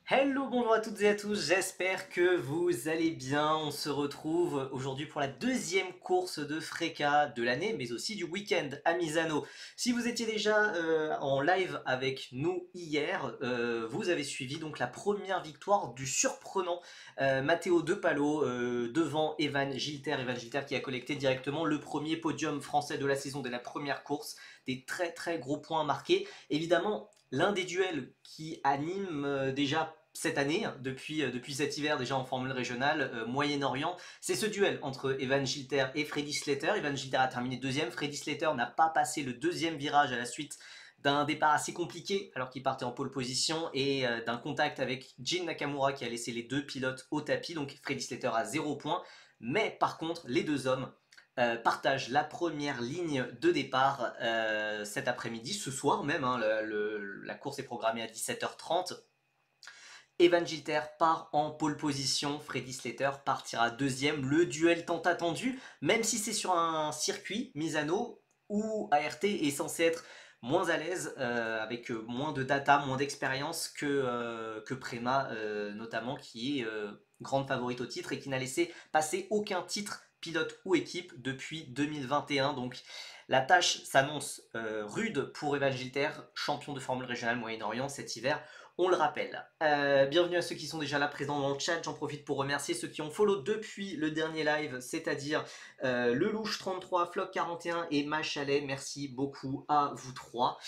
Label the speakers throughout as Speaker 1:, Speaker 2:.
Speaker 1: Hello, bonjour à toutes et à tous, j'espère que vous allez bien. On se retrouve aujourd'hui pour la deuxième course de Freca de l'année, mais aussi du week-end à Misano. Si vous étiez déjà en live avec nous hier, vous avez suivi donc la première victoire du surprenant Matteo De Palo devant Evan Gilter. Evan Gilter qui a collecté directement le premier podium français de la saison dès la première course. Des très très gros points marqués. Évidemment, l'un des duels qui anime déjà cette année, depuis cet hiver déjà en formule régionale, Moyen-Orient, c'est ce duel entre Evan Gilter et Freddy Slater. Evan Gilter a terminé deuxième, Freddy Slater n'a pas passé le deuxième virage à la suite d'un départ assez compliqué alors qu'il partait en pole position et d'un contact avec Jin Nakamura qui a laissé les deux pilotes au tapis, donc Freddy Slater a 0 points, mais par contre les deux hommes partagent la première ligne de départ cet après-midi, ce soir même, hein, la course est programmée à 17h30. Evan Gilter part en pole position, Freddy Slater partira deuxième. Le duel tant attendu, même si c'est sur un circuit, Misano, où ART est censé être moins à l'aise, avec moins de data, moins d'expérience que Prema, notamment, qui est grande favorite au titre et qui n'a laissé passer aucun titre pilote ou équipe depuis 2021. Donc la tâche s'annonce rude pour Evan Gilter, champion de Formule régionale Moyen-Orient cet hiver. On le rappelle. Bienvenue à ceux qui sont déjà là présents dans le chat. J'en profite pour remercier ceux qui ont follow depuis le dernier live, c'est-à-dire Lelouch33, Flock41 et Machalet. Merci beaucoup à vous trois.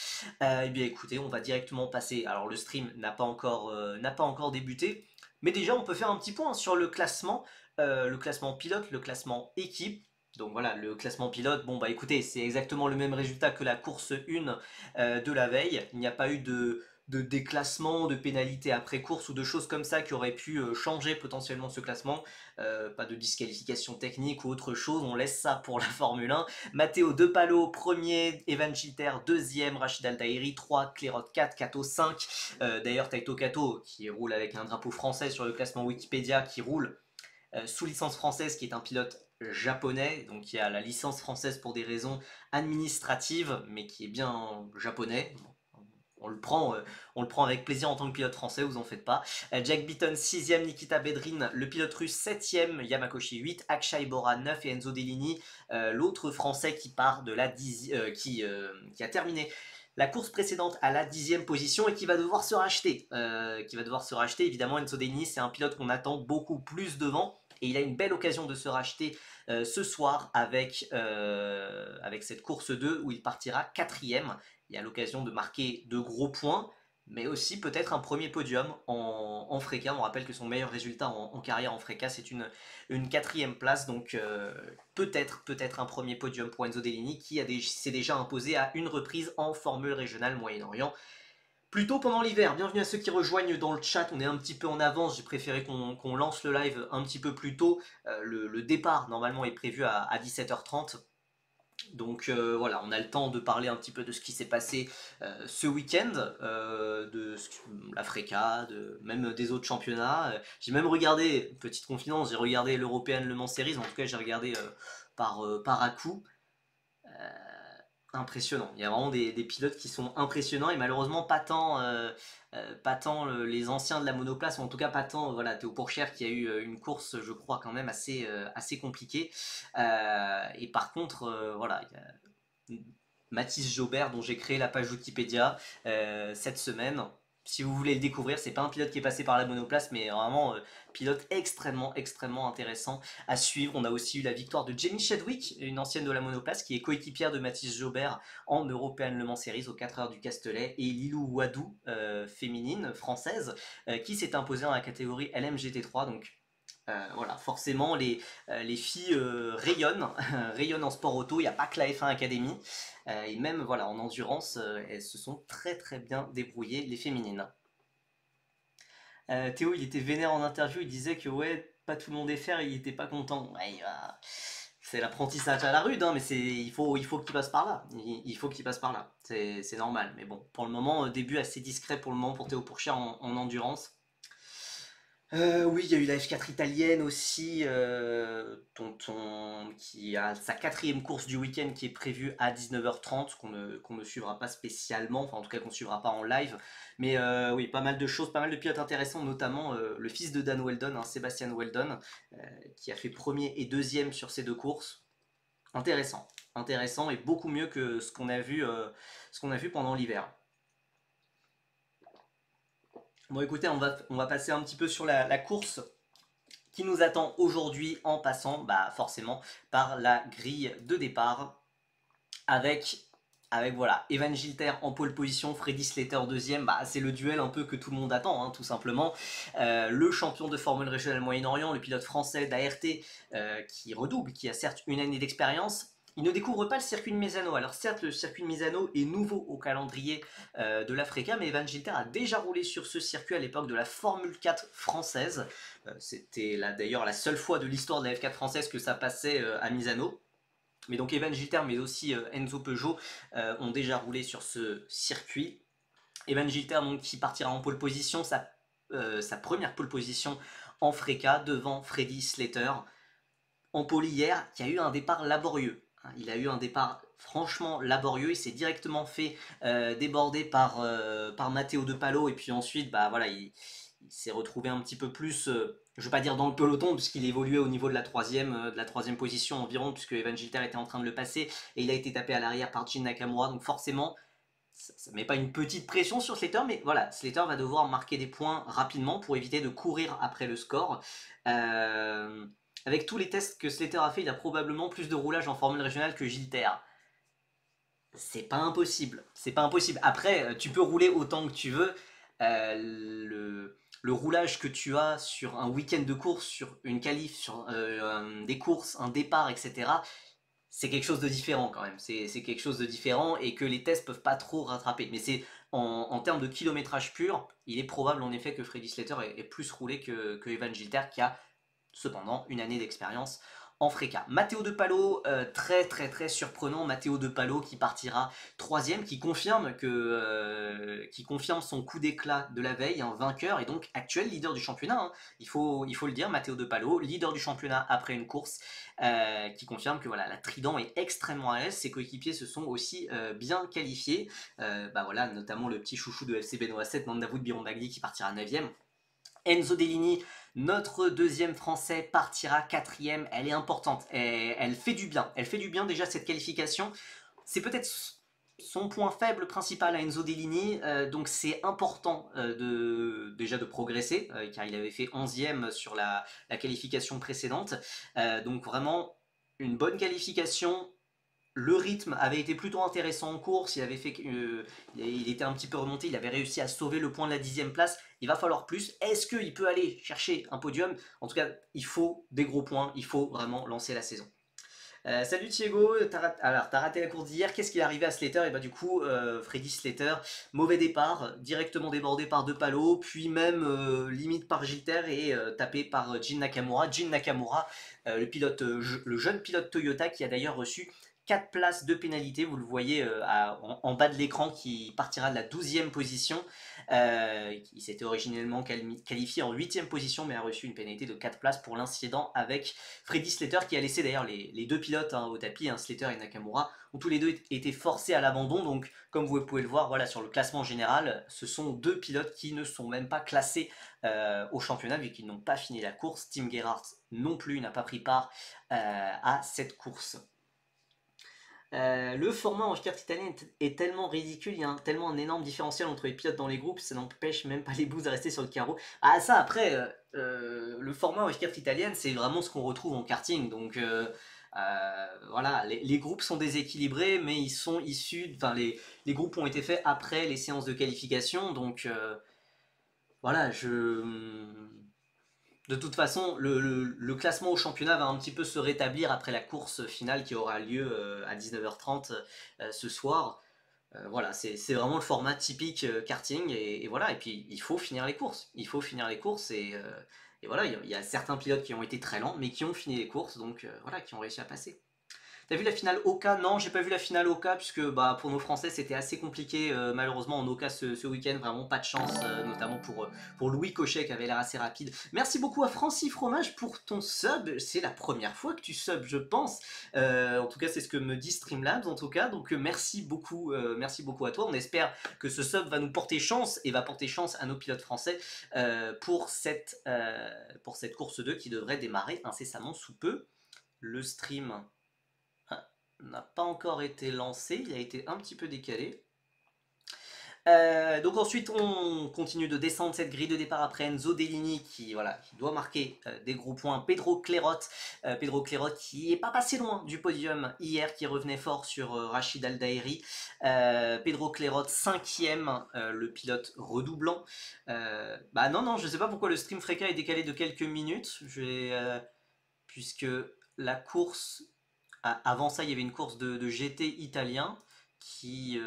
Speaker 1: Eh bien écoutez, on va directement passer. Alors le stream n'a pas encore débuté, mais déjà on peut faire un petit point sur le classement pilote, le classement équipe. Donc voilà, le classement pilote, bon bah écoutez, c'est exactement le même résultat que la course 1 de la veille. Il n'y a pas eu de déclassement, de pénalités après course ou de choses comme ça qui auraient pu changer potentiellement ce classement. Pas de disqualification technique ou autre chose, on laisse ça pour la Formule 1. Matteo De Palo, premier, Evan Gilter, deuxième, Rachid Al-Daïri, 3, Clérot 4, Kato 5. D'ailleurs, Taito Kato, qui roule avec un drapeau français sur le classement Wikipédia, qui roule sous licence française, qui est un pilote japonais, donc qui a la licence française pour des raisons administratives, mais qui est bien japonais. On le prend avec plaisir en tant que pilote français, vous en faites pas. Jack Beaton 6ème, Nikita Bedrin, le pilote russe 7ème, Yamakoshi 8, Akshay Bora 9 et Enzo Dellini, l'autre français qui part de la qui a terminé la course précédente à la 10ème position et qui va devoir se racheter. Évidemment, Enzo Dellini, c'est un pilote qu'on attend beaucoup plus devant. Et il a une belle occasion de se racheter ce soir avec cette course 2 où il partira 4ème. Il y a l'occasion de marquer de gros points, mais aussi peut-être un premier podium en Freca. On rappelle que son meilleur résultat en carrière en Freca, c'est une 4ème place. Donc peut-être un premier podium pour Enzo Dellini qui s'est déjà imposé à une reprise en Formule régionale Moyen-Orient. Plutôt pendant l'hiver. Bienvenue à ceux qui rejoignent dans le chat. On est un petit peu en avance. J'ai préféré qu'on lance le live un petit peu plus tôt. Le départ, normalement, est prévu à 17h30. Donc voilà, on a le temps de parler un petit peu de ce qui s'est passé ce week-end, de la Freca, même des autres championnats. J'ai même regardé, petite confidence, j'ai regardé l'European Le Mans Series, en tout cas j'ai regardé par à-coup. Impressionnant. Il y a vraiment des pilotes qui sont impressionnants et malheureusement pas tant les anciens de la monoplace, ou en tout cas pas tant voilà, Théo Pourchère qui a eu une course, je crois, quand même assez compliquée. Et par contre, voilà, il y a Mathis Jaubert dont j'ai créé la page Wikipédia cette semaine. Si vous voulez le découvrir, c'est pas un pilote qui est passé par la monoplace, mais vraiment pilote extrêmement intéressant à suivre. On a aussi eu la victoire de Jamie Chadwick, une ancienne de la monoplace, qui est coéquipière de Mathis Jaubert en European Le Mans Series aux 4 heures du Castellet, et Lilou Wadou, féminine, française, qui s'est imposée dans la catégorie LMGT3. Donc voilà, forcément les filles rayonnent, rayonnent en sport auto, il n'y a pas que la F1 Academy, et même voilà, en endurance, elles se sont très bien débrouillées, les féminines. Théo, il était vénère en interview, il disait que ouais, pas tout le monde est fer, il était pas content. Ouais, c'est l'apprentissage à la rude, hein, mais il faut qu'il passe par là. Il faut qu'il passe par là, c'est normal. Mais bon, pour le moment, début assez discret pour le moment pour Théo Pourchère en endurance. Oui, il y a eu la F4 italienne aussi, qui a sa quatrième course du week-end qui est prévue à 19h30, qu'on ne suivra pas spécialement, enfin en tout cas qu'on ne suivra pas en live. Mais oui, pas mal de choses, pas mal de pilotes intéressants, notamment le fils de Dan Weldon, hein, Sébastien Weldon, euh, qui a fait premier et deuxième sur ces deux courses. Intéressant, intéressant et beaucoup mieux que ce qu'on a vu pendant l'hiver. Bon écoutez, on va passer un petit peu sur la course qui nous attend aujourd'hui en passant bah, forcément par la grille de départ avec, avec voilà, Evan Gilter en pole position, Freddy Slater deuxième, bah, c'est le duel un peu que tout le monde attend, hein, tout simplement. Le champion de Formule Régionale Moyen-Orient, le pilote français d'ART qui redouble, qui a certes une année d'expérience. Il ne découvre pas le circuit de Misano. Alors certes, le circuit de Misano est nouveau au calendrier de l'Africa, mais Evan Gilter a déjà roulé sur ce circuit à l'époque de la Formule 4 française. C'était d'ailleurs la seule fois de l'histoire de la F4 française que ça passait à Misano. Mais donc Evan Gilter, mais aussi Enzo Peugeot ont déjà roulé sur ce circuit. Evan Gilter donc, qui partira en pole position, sa première pole position en Freca devant Freddy Slater. En pole hier, qui a eu un départ laborieux. Il a eu un départ franchement laborieux, il s'est directement fait déborder par Matteo De Palo et puis ensuite bah, voilà, il s'est retrouvé un petit peu plus, je ne veux pas dire dans le peloton, puisqu'il évoluait au niveau de la troisième position environ, puisque Evan Gilter était en train de le passer, et il a été tapé à l'arrière par Jin Nakamura, donc forcément, ça ne met pas une petite pression sur Slater, mais voilà, Slater va devoir marquer des points rapidement pour éviter de courir après le score. Euh, Avec tous les tests que Slater a fait, il a probablement plus de roulage en formule régionale que Gilter. C'est pas impossible. C'est pas impossible. Après, tu peux rouler autant que tu veux. Le roulage que tu as sur un week-end de course, sur une qualif, sur des courses, un départ, etc., c'est quelque chose de différent quand même. C'est quelque chose de différent et que les tests peuvent pas trop rattraper. Mais c'est en termes de kilométrage pur, il est probable en effet que Freddy Slater ait plus roulé que Evan Gilter qui a cependant une année d'expérience en Freca. Matteo De Palo, très très très surprenant. Matteo De Palo qui partira troisième, qui confirme son coup d'éclat de la veille, un vainqueur et donc actuel leader du championnat. Hein. Il faut le dire, Matteo De Palo, leader du championnat après une course, qui confirme que voilà, la Trident est extrêmement à l'aise. Ses coéquipiers se sont aussi bien qualifiés. Bah voilà, notamment le petit chouchou de FC Benoît 7, Mandavoud Birondagli qui partira 9e. Enzo Dellini, notre deuxième français, partira quatrième. Elle est importante. Elle fait du bien. Elle fait du bien déjà cette qualification. C'est peut-être son point faible principal à Enzo Dellini. Donc c'est important déjà de progresser, car il avait fait 11e sur la qualification précédente. Donc vraiment une bonne qualification. Le rythme avait été plutôt intéressant en course, il était un petit peu remonté, il avait réussi à sauver le point de la 10e place, il va falloir plus. Est-ce qu'il peut aller chercher un podium? En tout cas, il faut des gros points, il faut vraiment lancer la saison. Salut Thiago, t'as raté la course d'hier, qu'est-ce qui est arrivé à Slater? Et bah du coup, Freddy Slater, mauvais départ, directement débordé par De Palo, puis même limite par Gilter et tapé par Jin Nakamura. Jin Nakamura, le jeune pilote Toyota qui a d'ailleurs reçu 4 places de pénalité, vous le voyez en bas de l'écran, qui partira de la 12e position. Il s'était originellement qualifié en 8e position, mais a reçu une pénalité de 4 places pour l'incident avec Freddy Slater, qui a laissé d'ailleurs les deux pilotes au tapis, hein, Slater et Nakamura, ont tous les deux été forcés à l'abandon. Donc, comme vous pouvez le voir, voilà, sur le classement général, ce sont deux pilotes qui ne sont même pas classés au championnat, vu qu'ils n'ont pas fini la course. Tim Gerhardt non plus n'a pas pris part à cette course. Le format en Fiat italienne est tellement ridicule, il y a tellement un énorme différentiel entre les pilotes dans les groupes, ça n'empêche même pas les boosts à rester sur le carreau. Ah ça après, le format en Fiat italienne c'est vraiment ce qu'on retrouve en karting, donc voilà, les groupes sont déséquilibrés, mais ils sont issus, enfin les groupes ont été faits après les séances de qualification, donc voilà, de toute façon, le classement au championnat va un petit peu se rétablir après la course finale qui aura lieu à 19h30 ce soir. Voilà, c'est vraiment le format typique karting et voilà. Et puis il faut finir les courses. Il faut finir les courses et voilà, il y a certains pilotes qui ont été très lents mais qui ont fini les courses, donc voilà, qui ont réussi à passer. T'as vu la finale Oka? Non, j'ai pas vu la finale Oka, puisque bah, pour nos Français c'était assez compliqué malheureusement en Oka ce week-end, vraiment pas de chance, notamment pour Louis Cochet qui avait l'air assez rapide. Merci beaucoup à Francis Fromage pour ton sub, c'est la première fois que tu subs je pense, en tout cas c'est ce que me dit Streamlabs en tout cas, donc merci beaucoup à toi, on espère que ce sub va nous porter chance et va porter chance à nos pilotes français pour cette course 2 qui devrait démarrer incessamment sous peu. Le stream n'a pas encore été lancé, il a été un petit peu décalé. Donc ensuite on continue de descendre cette grille de départ après Enzo Dellini qui doit marquer des gros points. Pedro Clerot qui est pas passé loin du podium hier, qui revenait fort sur Rachid Aldairi. Pedro Clerot 5ème, le pilote redoublant. Bah non, je sais pas pourquoi le stream Freka est décalé de quelques minutes, puisque la course, avant ça il y avait une course de GT italien qui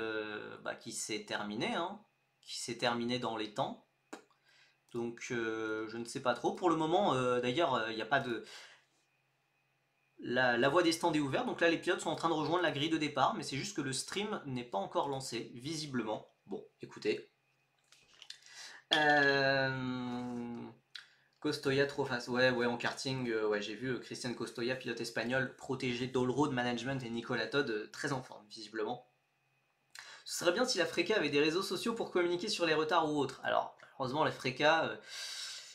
Speaker 1: s'est terminée, qui s'est terminée dans les temps. Donc je ne sais pas trop. Pour le moment, d'ailleurs, il n'y a pas de... La voie des stands est ouverte, donc là les pilotes sont en train de rejoindre la grille de départ, mais c'est juste que le stream n'est pas encore lancé, visiblement. Bon, écoutez. Costoya trop face, ouais, en karting, j'ai vu Christian Costoya, pilote espagnol, protégé d'Allroad Management et Nicolas Todd, très en forme, visiblement. Ce serait bien si la Freka avait des réseaux sociaux pour communiquer sur les retards ou autres. Alors, heureusement, la Freka,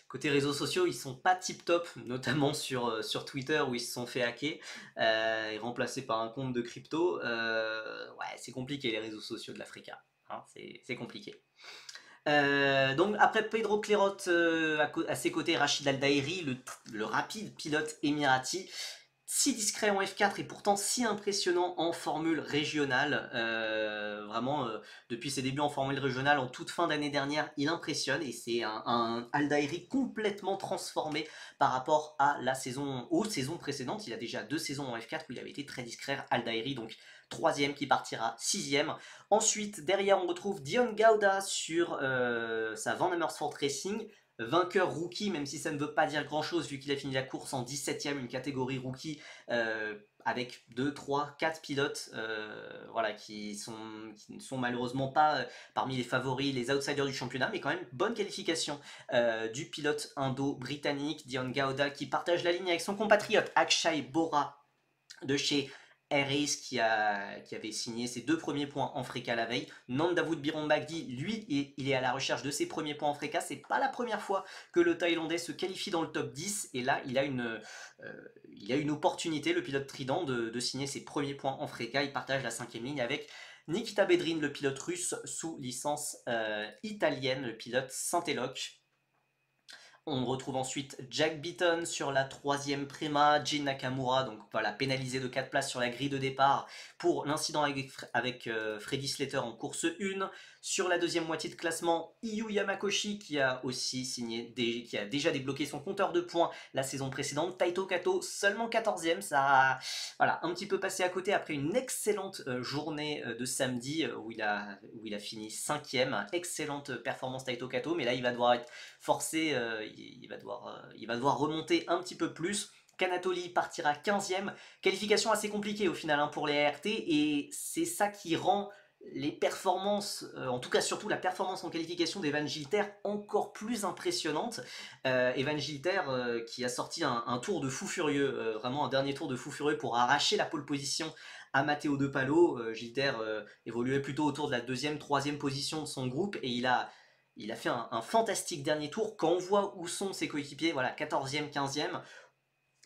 Speaker 1: côté réseaux sociaux, ils sont pas tip top, notamment sur Twitter où ils se sont fait hacker et remplacés par un compte de crypto. Ouais, c'est compliqué les réseaux sociaux de la Freka, hein, c'est compliqué. Donc après Pedro Clerot, à ses côtés Rachid Aldairi, le rapide pilote émirati, si discret en F4 et pourtant si impressionnant en formule régionale. Vraiment, depuis ses débuts en formule régionale en toute fin d'année dernière, il impressionne et c'est un Aldairi complètement transformé par rapport à aux saisons précédentes. Il a déjà 2 saisons en F4 où il avait été très discret, Aldairi, donc 3ème qui partira 6ème. Ensuite, derrière, on retrouve Dion Gauda sur sa Van Amersfoort Racing, vainqueur rookie, même si ça ne veut pas dire grand chose vu qu'il a fini la course en 17ème, une catégorie rookie, avec 2, 3, 4 pilotes qui ne sont malheureusement pas parmi les favoris, les outsiders du championnat, mais quand même bonne qualification du pilote indo-britannique Dion Gauda, qui partage la ligne avec son compatriote Akshay Bora de chez Harris, qui avait signé ses 2 premiers points en Freka la veille. Nandavoud Birombagdi, lui, il est à la recherche de ses premiers points en Freka. C'est pas la première fois que le Thaïlandais se qualifie dans le top 10. Et là, il a une opportunité, le pilote Trident, de signer ses premiers points en Freka. Il partage la 5ème ligne avec Nikita Bedrin, le pilote russe sous licence italienne, le pilote Saint-Eloch. On retrouve ensuite Jack Beaton sur la 3ème Prema, Jin Nakamura, donc voilà, pénalisé de 4 places sur la grille de départ pour l'incident avec Freddy Slater en course 1. Sur la 2ème moitié de classement, Iyu Yamakoshi qui a aussi qui a déjà débloqué son compteur de points la saison précédente. Taito Kato seulement 14ème, ça a un petit peu passé à côté après une excellente journée de samedi où il a fini 5ème. Excellente performance Taito Kato, mais là il va devoir être forcé, il va devoir remonter un petit peu plus. Kanatoli partira 15ème. Qualification assez compliquée au final pour les ART, et c'est ça qui rend les performances, en tout cas surtout la performance en qualification d'Evan Gilter encore plus impressionnante. Evan Gilter qui a sorti un tour de fou furieux, vraiment un dernier tour de fou furieux pour arracher la pole position à Matteo De Palo. Gilter évoluait plutôt autour de la 2ème, 3ème position de son groupe, et il a fait un fantastique dernier tour. Quand on voit où sont ses coéquipiers, voilà, 14ème, 15ème,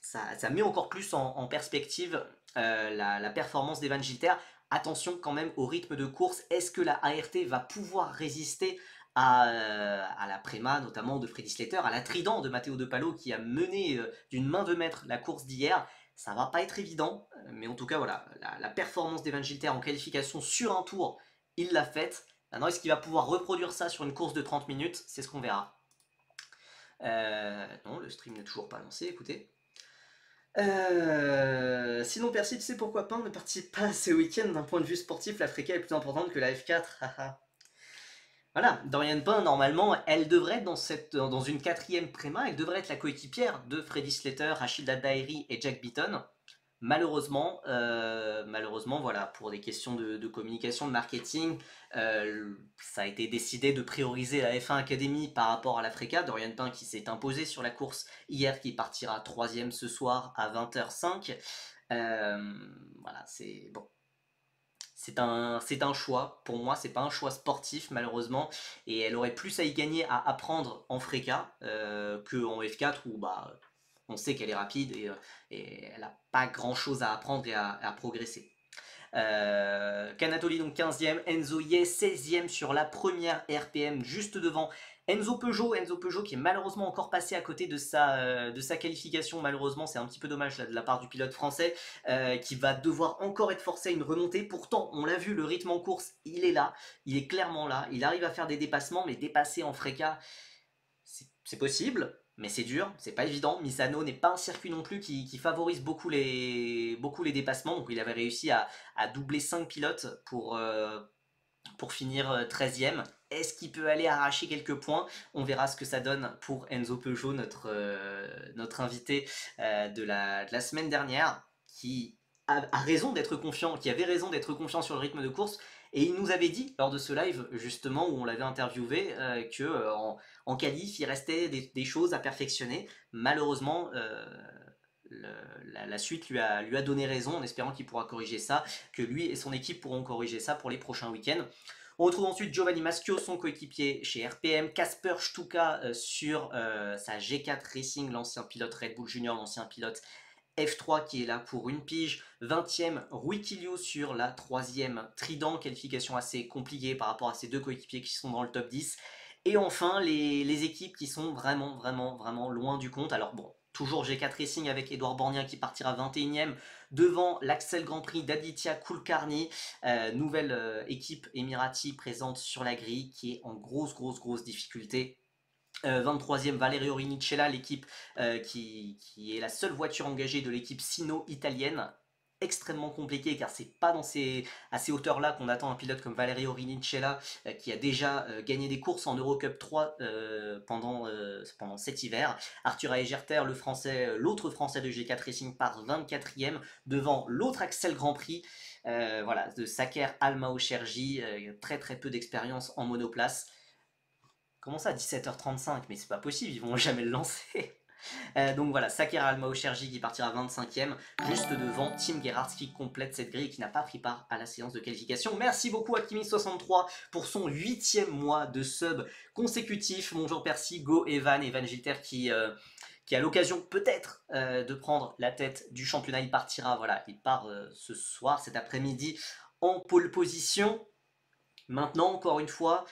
Speaker 1: ça met encore plus en perspective la performance d'Evan Gilter. Attention quand même au rythme de course. Est-ce que la ART va pouvoir résister à la Prema, notamment de Freddy Slater, à la Trident de Matteo De Palo qui a mené d'une main de maître la course d'hier? Ça va pas être évident, mais en tout cas voilà, la performance d'Evan Gilter en qualification sur un tour, il l'a faite. Maintenant, est-ce qu'il va pouvoir reproduire ça sur une course de 30 minutes? C'est ce qu'on verra. Non, le stream n'est toujours pas lancé, écoutez. Sinon, Percy, tu sais pourquoi Pain ne participe pas à ce week-end? D'un point de vue sportif, la Freka est plus importante que la F4. Voilà, Dorian Pain, normalement, elle devrait être dans une 4ème Prema, elle devrait être la coéquipière de Freddy Slater, Rachid Aldairi et Jack Beaton. Malheureusement, voilà, pour des questions de communication, de marketing, ça a été décidé de prioriser la F1 Academy par rapport à l'Africa. Dorian Pain qui s'est imposé sur la course hier, qui partira troisième ce soir à 20h05. Voilà, c'est bon. C'est un choix. Pour moi, c'est pas un choix sportif, malheureusement. Et elle aurait plus à y gagner à apprendre en Freca qu'en F4 où bah, on sait qu'elle est rapide et elle n'a pas grand chose à apprendre et à progresser. Canatoli donc 15e, Enzo Ye 16e sur la première RPM, juste devant Enzo Peugeot qui est malheureusement encore passé à côté de sa qualification. Malheureusement, c'est un petit peu dommage là, de la part du pilote français qui va devoir encore être forcé à une remontée. Pourtant, on l'a vu, le rythme en course, il est là, il est clairement là. Il arrive à faire des dépassements, mais dépasser en Freca, c'est possible. Mais c'est dur, c'est pas évident. Misano n'est pas un circuit non plus qui favorise beaucoup les dépassements. Donc il avait réussi à doubler 5 pilotes pour finir 13e. Est-ce qu'il peut aller arracher quelques points? On verra ce que ça donne pour Enzo Peugeot, notre invité de la semaine dernière, qui a raison d'être confiant, qui avait raison d'être confiant sur le rythme de course. Et il nous avait dit lors de ce live, justement, où on l'avait interviewé, que en qualif, il restait des choses à perfectionner. Malheureusement, la suite lui a donné raison en espérant qu'il pourra corriger ça, que lui et son équipe pourront corriger ça pour les prochains week-ends. On retrouve ensuite Giovanni Maschio, son coéquipier chez RPM, Kasper Stuka sur sa G4 Racing, l'ancien pilote Red Bull Junior, l'ancien pilote F3 qui est là pour une pige. 20e, Rui Kilio sur la 3e Trident, qualification assez compliquée par rapport à ces deux coéquipiers qui sont dans le top 10. Et enfin, les équipes qui sont vraiment, vraiment, vraiment loin du compte. Alors bon, toujours G4 Racing avec Edouard Borgnat qui partira 21e devant l'Axel Grand Prix d'Aditya Kulkarni, nouvelle équipe Emirati présente sur la grille qui est en grosse, grosse, grosse difficulté. 23e Valerio Rinicella, l'équipe qui est la seule voiture engagée de l'équipe Sino italienne. Extrêmement compliqué car c'est pas à ces hauteurs-là qu'on attend un pilote comme Valerio Rinicella qui a déjà gagné des courses en Eurocup 3 pendant cet hiver. Arthur Aegerter, l'autre français de G4 Racing, part 24e devant l'autre Axel Grand Prix. Voilà, de Saker Almaocherji, très très peu d'expérience en monoplace. Comment ça, 17h35? Mais c'est pas possible, ils vont jamais le lancer. Donc voilà, Sakir Almaocherji qui partira 25e, juste devant Tim Gerhardt qui complète cette grille et qui n'a pas pris part à la séance de qualification. Merci beaucoup à Kimi63 pour son 8e mois de sub consécutif. Bonjour Percy, Go Evan Gilter qui a l'occasion peut-être de prendre la tête du championnat. Il partira, voilà, il part ce soir, cet après-midi, en pole position. Maintenant, encore une fois,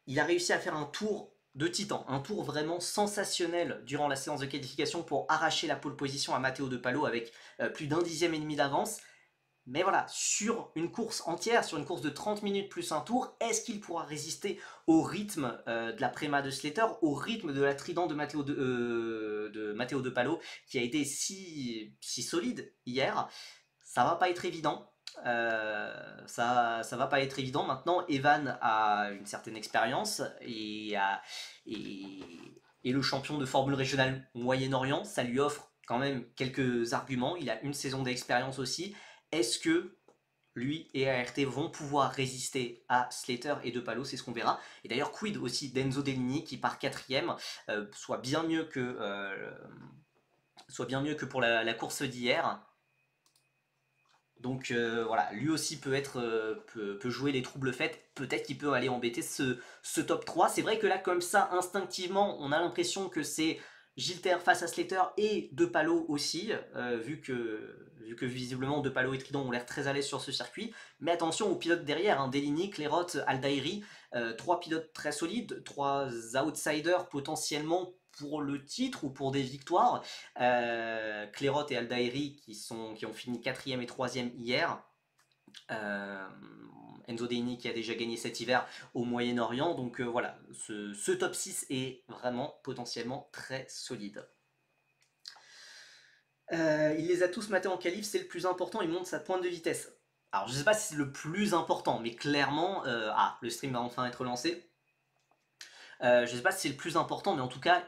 Speaker 1: il a réussi à faire un tour de titan, un tour vraiment sensationnel durant la séance de qualification pour arracher la pole position à Matteo De Pallo avec plus d'un dixième et demi d'avance. Mais voilà, sur une course entière, sur une course de 30 minutes plus un tour, est-ce qu'il pourra résister au rythme de la Prema de Slater, au rythme de la Trident de Matteo De Pallo, qui a été si solide hier? Ça va pas être évident. Ça va pas être évident. Maintenant, Evan a une certaine expérience et le champion de Formule régionale Moyen-Orient, ça lui offre quand même quelques arguments. Il a une saison d'expérience aussi. Est-ce que lui et ART vont pouvoir résister à Slater et De Pallo? C'est ce qu'on verra. Et d'ailleurs, quid aussi d'Enzo Dellini qui part 4e, soit bien mieux que pour la course d'hier. Donc voilà, lui aussi peut jouer les troubles faits. Peut-être qu'il peut aller embêter ce top 3. C'est vrai que là, comme ça, instinctivement, on a l'impression que c'est Gilter face à Slater et De Pallo aussi, vu que visiblement De Pallo et Trident ont l'air très à l'aise sur ce circuit. Mais attention aux pilotes derrière, hein, Dellini, Clairot, Aldairi, 3 pilotes très solides, 3 outsiders potentiellement pour le titre ou pour des victoires. Clairot et Aldairi qui ont fini 4e et 3e hier. Enzo Deni qui a déjà gagné cet hiver au Moyen-Orient. Donc voilà, ce top 6 est vraiment potentiellement très solide. Il les a tous matés en qualif, c'est le plus important, il monte sa pointe de vitesse. Alors je sais pas si c'est le plus important, mais clairement, le stream va enfin être lancé. Je sais pas si c'est le plus important, mais en tout cas,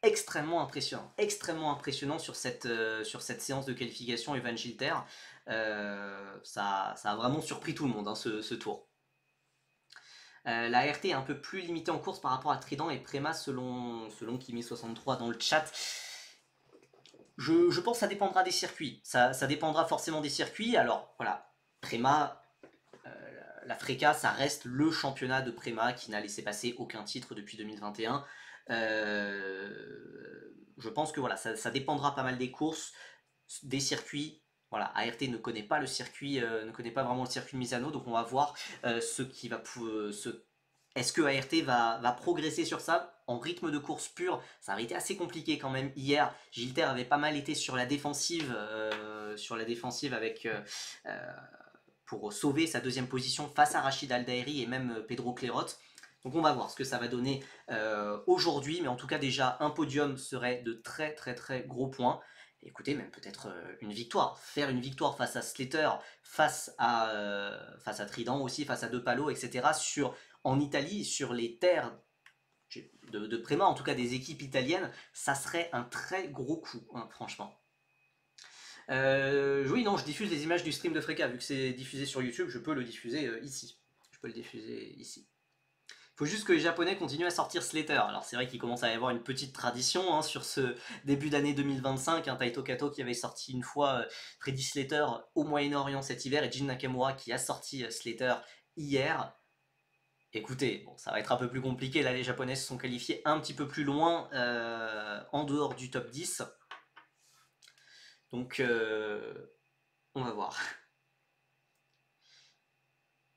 Speaker 1: extrêmement impressionnant sur cette séance de qualification Evan Gilter. Ça a vraiment surpris tout le monde, hein, ce tour. La RT est un peu plus limitée en course par rapport à Trident et Prema selon Kimi63 dans le chat. Je pense que ça dépendra des circuits. Ça dépendra forcément des circuits. Alors voilà, Prema, la FRECA, ça reste le championnat de Prema qui n'a laissé passer aucun titre depuis 2021. Je pense que voilà, ça dépendra pas mal des courses, des circuits. Voilà, ART ne connaît pas le circuit, ne connaît pas vraiment le circuit de Misano, donc on va voir est-ce que ART va progresser sur ça en rythme de course pure. Ça avait été assez compliqué quand même hier. Gilter avait pas mal été sur la défensive, avec pour sauver sa deuxième position face à Rachid Aldairi et même Pedro Clerot. Donc on va voir ce que ça va donner aujourd'hui, mais en tout cas déjà un podium serait de très très très gros points. Et écoutez, même peut-être une victoire, faire une victoire face à Slater, face à Trident aussi, face à De Palo, etc. En Italie, sur les terres de Prema, en tout cas des équipes italiennes, ça serait un très gros coup, hein, franchement. Oui, non, je diffuse les images du stream de Freka, vu que c'est diffusé sur YouTube, je peux le diffuser ici. Je peux le diffuser ici. Il faut juste que les Japonais continuent à sortir Slater. Alors c'est vrai qu'il commence à y avoir une petite tradition, hein, sur ce début d'année 2025. Hein, Taito Kato qui avait sorti une fois Freddy Slater au Moyen-Orient cet hiver et Jin Nakamura qui a sorti Slater hier. Écoutez, bon, ça va être un peu plus compliqué. Là, les Japonais se sont qualifiés un petit peu plus loin en dehors du top 10. Donc, on va voir.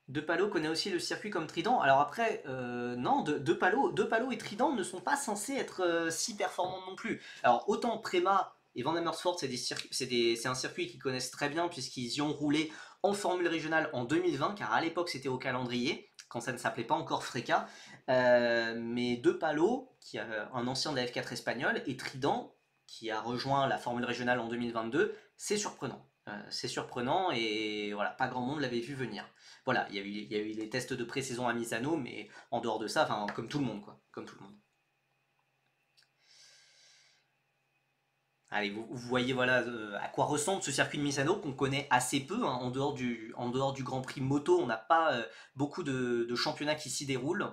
Speaker 1: De Palo connaît aussi le circuit comme Trident. Alors après, non, De Palo et Trident ne sont pas censés être si performants non plus. Alors autant Prema et Van Amersfoort, c'est un circuit qu'ils connaissent très bien puisqu'ils y ont roulé en formule régionale en 2020, car à l'époque c'était au calendrier, quand ça ne s'appelait pas encore Freca. Mais De Palo, qui est un ancien de la F4 espagnol, et Trident, qui a rejoint la formule régionale en 2022, c'est surprenant. C'est surprenant et voilà, pas grand monde l'avait vu venir. Voilà, il y a eu les tests de pré-saison à Misano, mais en dehors de ça, enfin, comme tout le monde, quoi. Comme tout le monde. Allez, vous voyez voilà à quoi ressemble ce circuit de Misano qu'on connaît assez peu, hein, en dehors du Grand Prix moto. On n'a pas beaucoup de championnats qui s'y déroulent.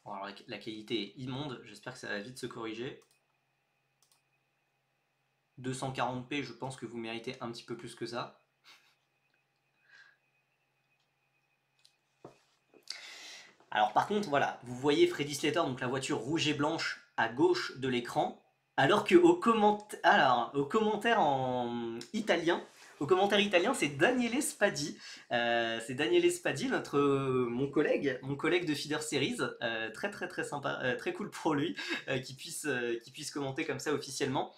Speaker 1: Bon, alors, la qualité est immonde, j'espère que ça va vite se corriger. 240p, je pense que vous méritez un petit peu plus que ça. Alors par contre, voilà, vous voyez Freddy Slater, donc la voiture rouge et blanche à gauche de l'écran, alors que au commentaire en italien, c'est Daniele Spadi. C'est Daniele Spadi, mon collègue de Feeder Series, très très très sympa, très cool pour lui, qui puisse commenter comme ça officiellement.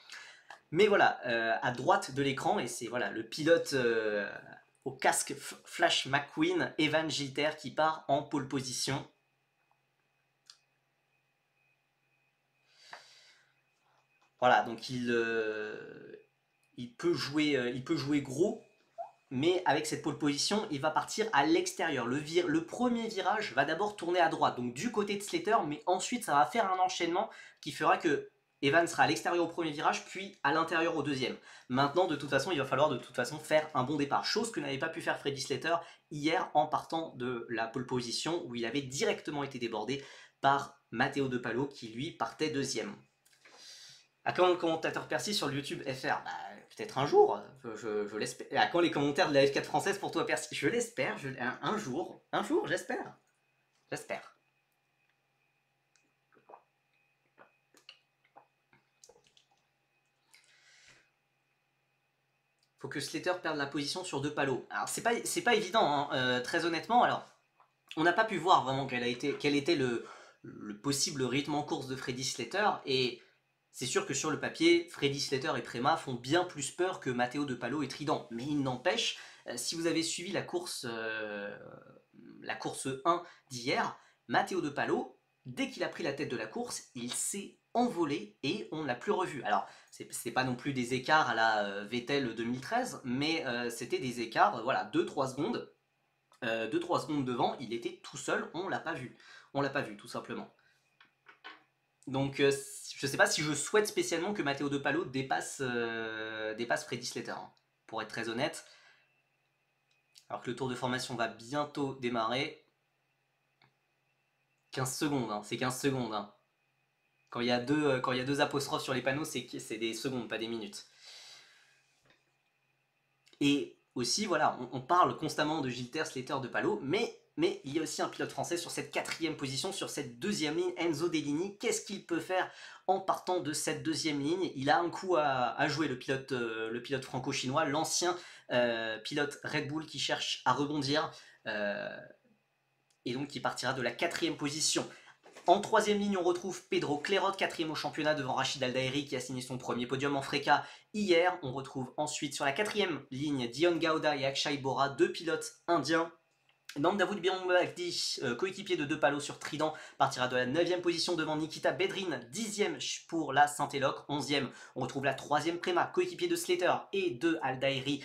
Speaker 1: Mais voilà, à droite de l'écran, et c'est voilà le pilote au casque Flash McQueen, Evan Gilter, qui part en pole position. Voilà, donc il peut jouer gros, mais avec cette pole position, il va partir à l'extérieur. Le premier virage va d'abord tourner à droite, donc du côté de Slater, mais ensuite ça va faire un enchaînement qui fera que Evan sera à l'extérieur au premier virage, puis à l'intérieur au deuxième. Maintenant, de toute façon, il va falloir faire un bon départ, chose que n'avait pas pu faire Freddy Slater hier en partant de la pole position, où il avait directement été débordé par Matteo De Palo, qui lui partait deuxième. À quand le commentateur Percy sur le YouTube FR? Bah, peut-être un jour, je l'espère. À quand les commentaires de la F4 française pour toi Percy? Je l'espère, un jour, j'espère. J'espère. Faut que Slater perde la position sur De Palo. Alors c'est pas évident, hein, très honnêtement. Alors, on n'a pas pu voir vraiment quel était le possible rythme en course de Freddy Slater, et c'est sûr que sur le papier, Freddy Slater et Prema font bien plus peur que Matteo De Palo et Trident. Mais il n'empêche, si vous avez suivi la course 1 d'hier, Matteo De Palo, dès qu'il a pris la tête de la course, il s'est envolé et on ne l'a plus revu. Alors, c'est pas non plus des écarts à la Vettel 2013, mais c'était des écarts, voilà, 2-3 secondes. 2-3 secondes devant, il était tout seul, on l'a pas vu. On l'a pas vu, tout simplement. Donc je sais pas si je souhaite spécialement que Matteo De Palo dépasse Freddy Slater, hein, pour être très honnête. Alors que le tour de formation va bientôt démarrer. 15 secondes, hein, c'est 15 secondes. Hein. Quand il y a deux apostrophes sur les panneaux, c'est des secondes, pas des minutes. Et aussi, voilà, on parle constamment de Gilter, Slater, De Palo, mais il y a aussi un pilote français sur cette 4e position, sur cette 2e ligne, Enzo Dellini. Qu'est-ce qu'il peut faire en partant de cette 2e ligne? Il a un coup à jouer, le pilote franco-chinois, l'ancien pilote Red Bull qui cherche à rebondir, et donc qui partira de la 4e position. En 3e ligne, on retrouve Pedro Clerot, 4e au championnat devant Rachid Aldairi qui a signé son premier podium en FRECA hier. On retrouve ensuite sur la 4e ligne Dion Gauda et Akshay Bora, 2 pilotes indiens. Nandavoud Biromagdi, coéquipier de De Palo sur Trident, partira de la 9e position devant Nikita Bedrin, 10e pour la Saint-Eloc, 11e. On retrouve la 3e Prema, coéquipier de Slater et de Aldairi,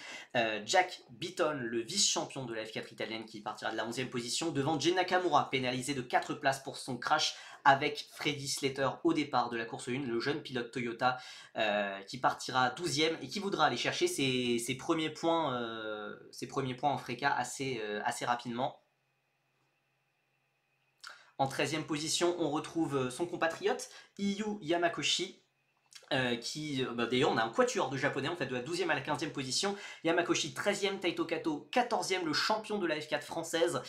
Speaker 1: Jack Beaton, le vice-champion de la F4 italienne, qui partira de la 11e position devant Jin Nakamura, pénalisé de 4 places pour son crash avec Freddy Slater au départ de la course 1, le jeune pilote Toyota qui partira 12e et qui voudra aller chercher ses premiers points en FRECA assez rapidement. En 13e position, on retrouve son compatriote Iyu Yamakoshi, d'ailleurs on a un quatuor de japonais en fait, de la 12e à la 15e position. Yamakoshi 13e, Taito Kato 14e, le champion de la F4 française,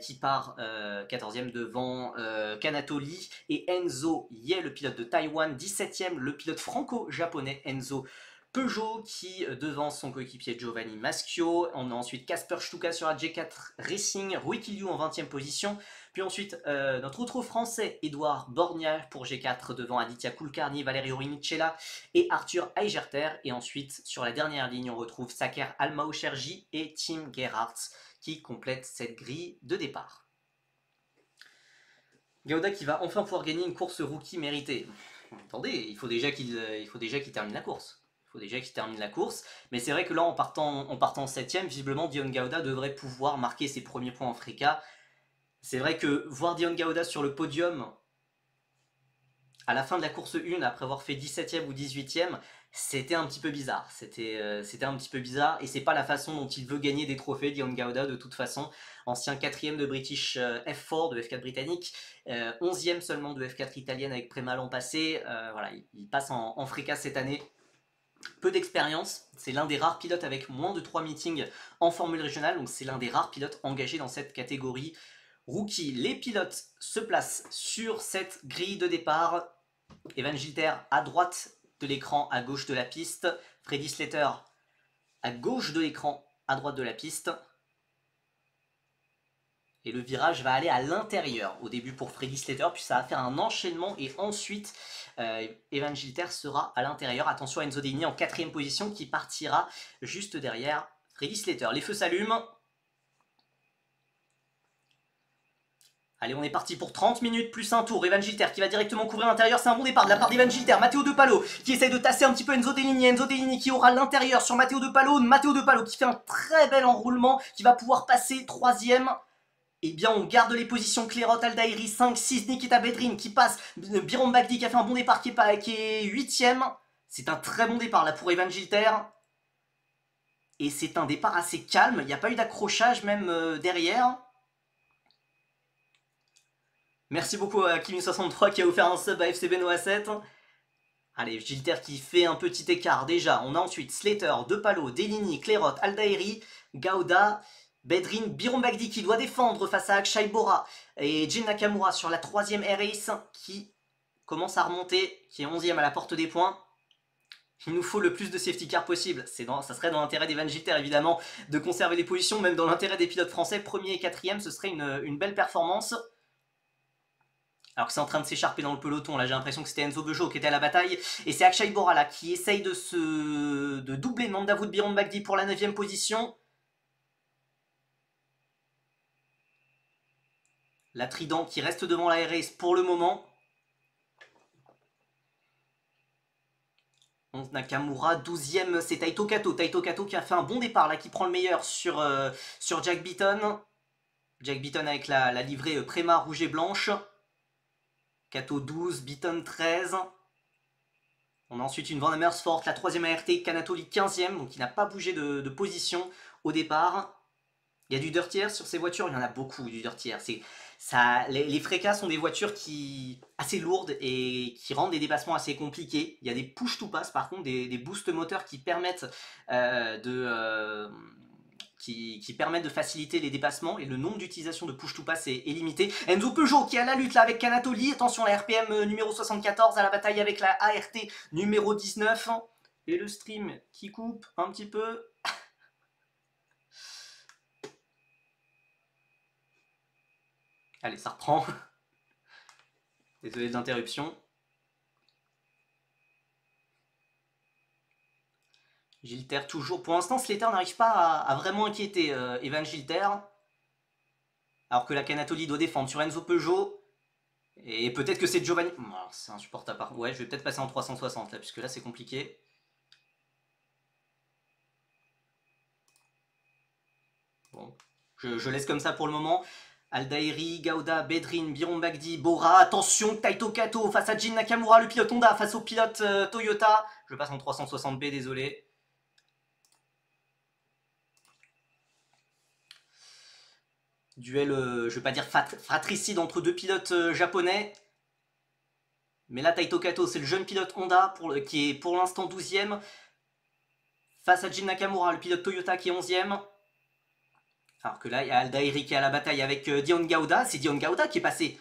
Speaker 1: qui part 14e devant Kanato Lee, et Enzo Ye, le pilote de Taïwan, 17e, le pilote franco-japonais Enzo Peugeot qui devance son coéquipier Giovanni Maschio. On a ensuite Kasper Stuka sur la G4 Racing, Rui Killiu en 20e position. Puis ensuite, notre autre français, Edouard Borgnard pour G4 devant Aditya Kulkarni, Valerio Rinicella et Arthur Eigerter. Et ensuite, sur la dernière ligne, on retrouve Saker Almaocherji et Tim Gerhardt qui complètent cette grille de départ. Gauda qui va enfin pouvoir gagner une course rookie méritée. Attendez, il faut déjà qu'il termine la course. Mais c'est vrai que là, en partant 7ème, visiblement, Dion Gauda devrait pouvoir marquer ses premiers points en FRECA. C'est vrai que voir Dion Gauda sur le podium à la fin de la course 1, après avoir fait 17ème ou 18ème, c'était un petit peu bizarre. C'était un petit peu bizarre, et c'est pas la façon dont il veut gagner des trophées, Dion Gauda, de toute façon. Ancien 4ème de British F4, de F4 britannique, 11ème seulement de F4 italienne avec Prema l'an passé. Voilà, il passe en FRECA cette année. Peu d'expérience, c'est l'un des rares pilotes avec moins de 3 meetings en formule régionale, donc c'est l'un des rares pilotes engagés dans cette catégorie rookie. Les pilotes se placent sur cette grille de départ. Evan Gilter à droite de l'écran, à gauche de la piste. Freddy Slater à gauche de l'écran, à droite de la piste. Et le virage va aller à l'intérieur au début pour Freddy Slater, puis ça va faire un enchaînement, et ensuite Evan Gilter sera à l'intérieur. Attention à Enzo Dellini en 4ème position qui partira juste derrière Freddy Slater. Les feux s'allument. Allez, on est parti pour 30 minutes plus un tour. Evan Gilter qui va directement couvrir l'intérieur. C'est un bon départ de la part d'Evan Gilter. Matteo De Palo qui essaye de tasser un petit peu Enzo Dellini. Enzo Dellini qui aura l'intérieur sur Matteo De Palo. Matteo De Palo qui fait un très bel enroulement, qui va pouvoir passer 3ème. Eh bien, on garde les positions. Clerot, Aldairi, 5, 6, Nikita Bedrin qui passe. Biron Bagdi qui a fait un bon départ, qui est 8ème. C'est un très bon départ là pour Evan Gilter. Et c'est un départ assez calme. Il n'y a pas eu d'accrochage même derrière. Merci beaucoup à Kimi63 qui a offert un sub à FCB Noah 7. Allez, Gilter qui fait un petit écart déjà. On a ensuite Slater, De Palo, Dellini, Clerot, Aldairi, Gauda, Bedrin, Biron Bagdi qui doit défendre face à Akshay Bora, et Jin Nakamura sur la 3ème Air Race qui commence à remonter, qui est 11ème à la porte des points. Il nous faut le plus de safety car possible. Ça serait dans l'intérêt d'Evan Gilter évidemment de conserver les positions, même dans l'intérêt des pilotes français. 1er et 4ème, ce serait une belle performance. Alors que c'est en train de s'écharper dans le peloton, là j'ai l'impression que c'était Enzo Peugeot qui était à la bataille, et c'est Akshay Bora là qui essaye de doubler Nandavoud Biron Bagdi pour la 9ème position. La Trident qui reste devant la RS pour le moment. Nakamura, 12ème, c'est Taito Kato. Taito Kato qui a fait un bon départ là, qui prend le meilleur sur Jack Beaton. Jack Beaton avec la livrée Prema rouge et blanche. Kato 12, Beaton 13. On a ensuite une Van Amersfoort, la 3e ART, Canatoli 15e, donc il n'a pas bougé de position au départ. Il y a du dirty air sur ces voitures, il y en a beaucoup du dirty air. Les Freca sont des voitures assez lourdes et qui rendent des dépassements assez compliqués. Il y a des push to pass par contre, des boosts moteurs qui permettent qui permettent de faciliter les dépassements et le nombre d'utilisations de push to pass est limité. Enzo Peugeot qui a la lutte là avec Canatoli, attention la RPM numéro 74 à la bataille avec la ART numéro 19 et le stream qui coupe un petit peu. Allez, ça reprend. Désolé de l'interruption. Gilter toujours. Pour l'instant, Slater n'arrive pas à vraiment inquiéter Evan Gilter. Alors que la Canatoli doit défendre sur Enzo Peugeot. Et peut-être que c'est Giovanni. Oh, c'est insupportable. Ouais, je vais peut-être passer en 360 là, puisque là c'est compliqué. Bon, je laisse comme ça pour le moment. Aldairi, Gauda, Bedrin, Biron Bagdi, Bora, attention, Taito Kato face à Jin Nakamura, le pilote Honda face au pilote Toyota. Je passe en 360B, désolé. Duel, je vais pas dire fratricide entre deux pilotes japonais. Mais là, Taito Kato, c'est le jeune pilote Honda qui est pour l'instant 12e. Face à Jin Nakamura, le pilote Toyota qui est 11e. Alors que là, il y a Aldairi qui est à la bataille avec Dion Gauda. C'est Dion Gauda qui est passé.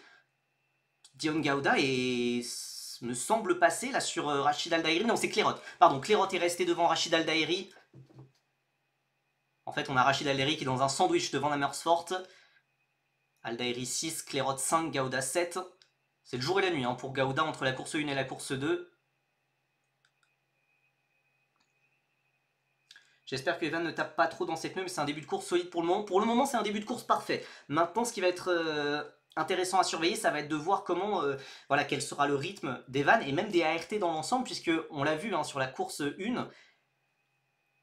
Speaker 1: Dion Gauda me semble passer là sur Rachid Aldairi. Non, c'est Clairot. Pardon, Clairot est resté devant Rachid Aldairi. En fait, on a Rachid Aldairi qui est dans un sandwich devant Amersfoort. Aldairi 6, Clairot 5, Gauda 7. C'est le jour et la nuit hein, pour Gauda entre la course 1 et la course 2. J'espère que Evan ne tape pas trop dans cette pneu, mais c'est un début de course solide pour le moment. Pour le moment, c'est un début de course parfait. Maintenant, ce qui va être intéressant à surveiller, ça va être de voir comment, voilà, quel sera le rythme d'Evan et même des ART dans l'ensemble, puisque on l'a vu hein, sur la course 1,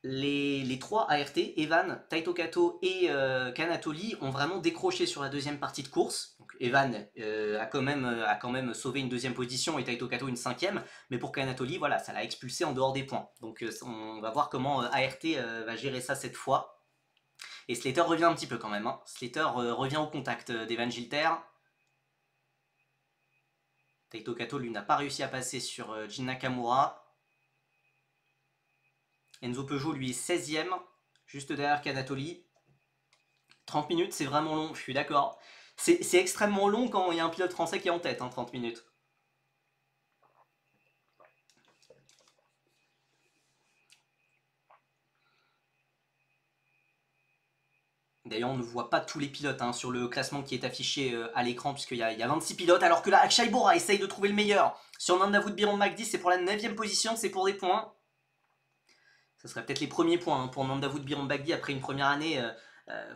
Speaker 1: les 3 ART, Evan, Taito Kato et Canatoli, ont vraiment décroché sur la deuxième partie de course. Donc Evan a quand même sauvé une deuxième position et Taito Kato une 5e, mais pour Canatoli, voilà, ça l'a expulsé en dehors des points. Donc on va voir comment ART va gérer ça cette fois. Et Slater revient un petit peu quand même. Hein. Slater revient au contact d'Evan Gilter. Taito Kato, lui, n'a pas réussi à passer sur Jin Nakamura. Enzo Peugeot, lui, est 16e, juste derrière Canatoli. 30 minutes, c'est vraiment long, je suis d'accord. C'est extrêmement long quand il y a un pilote français qui est en tête, hein, 30 minutes. D'ailleurs, on ne voit pas tous les pilotes hein, sur le classement qui est affiché à l'écran, puisqu'il y a 26 pilotes, alors que là, Akshay Bora essaye de trouver le meilleur. Sur Nanda Wood Biron McD, c'est pour la 9e position, c'est pour des points. Ce serait peut-être les premiers points hein, pour Nanda Wood Biron McD après une première année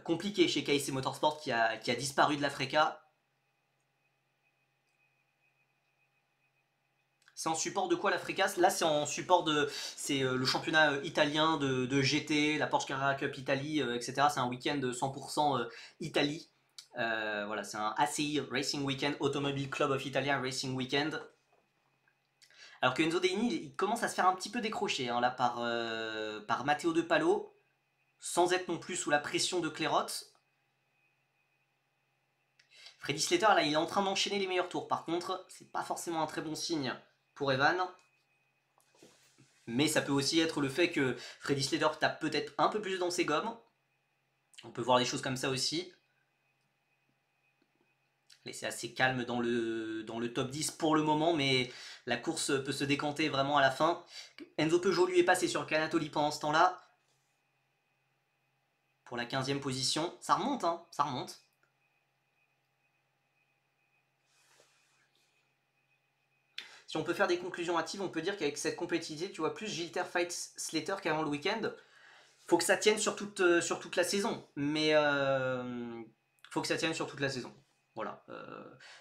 Speaker 1: compliquée chez KIC Motorsport qui a disparu de la FRECA. C'est en support de quoi la FRECA? Là, c'est en support de... C'est le championnat italien de GT, la Porsche Carrera Cup Italie, etc. C'est un week-end 100% Italie. Voilà, c'est un ACI Racing Weekend, Automobile Club of Italia Racing Weekend. Alors que Enzo Deini, il commence à se faire un petit peu décrocher hein, là, par Matteo De Palo, sans être non plus sous la pression de Clairot. Freddy Slater, là, il est en train d'enchaîner les meilleurs tours. Par contre, c'est pas forcément un très bon signe pour Evan. Mais ça peut aussi être le fait que Freddy Slater tape peut-être un peu plus dans ses gommes. On peut voir les choses comme ça aussi. C'est assez calme dans le top 10 pour le moment, mais la course peut se décanter vraiment à la fin. Enzo Peugeot lui est passé sur Canatoli pendant ce temps-là. Pour la 15e position. Ça remonte, hein, ça remonte. Si on peut faire des conclusions hâtives, on peut dire qu'avec cette compétitivité, tu vois plus Gilter fight Slater qu'avant le week-end. Faut que ça tienne sur toute la saison, mais faut que ça tienne sur toute la saison. Voilà.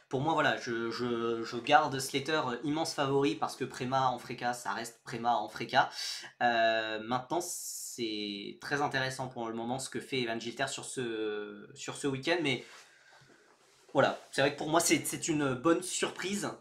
Speaker 1: Pour moi, voilà, je garde Slater immense favori parce que Prema en FRECA, ça reste Prema en FRECA. Maintenant, c'est très intéressant pour le moment ce que fait Evan Gilter sur ce week-end, mais voilà, c'est vrai que pour moi, c'est une bonne surprise.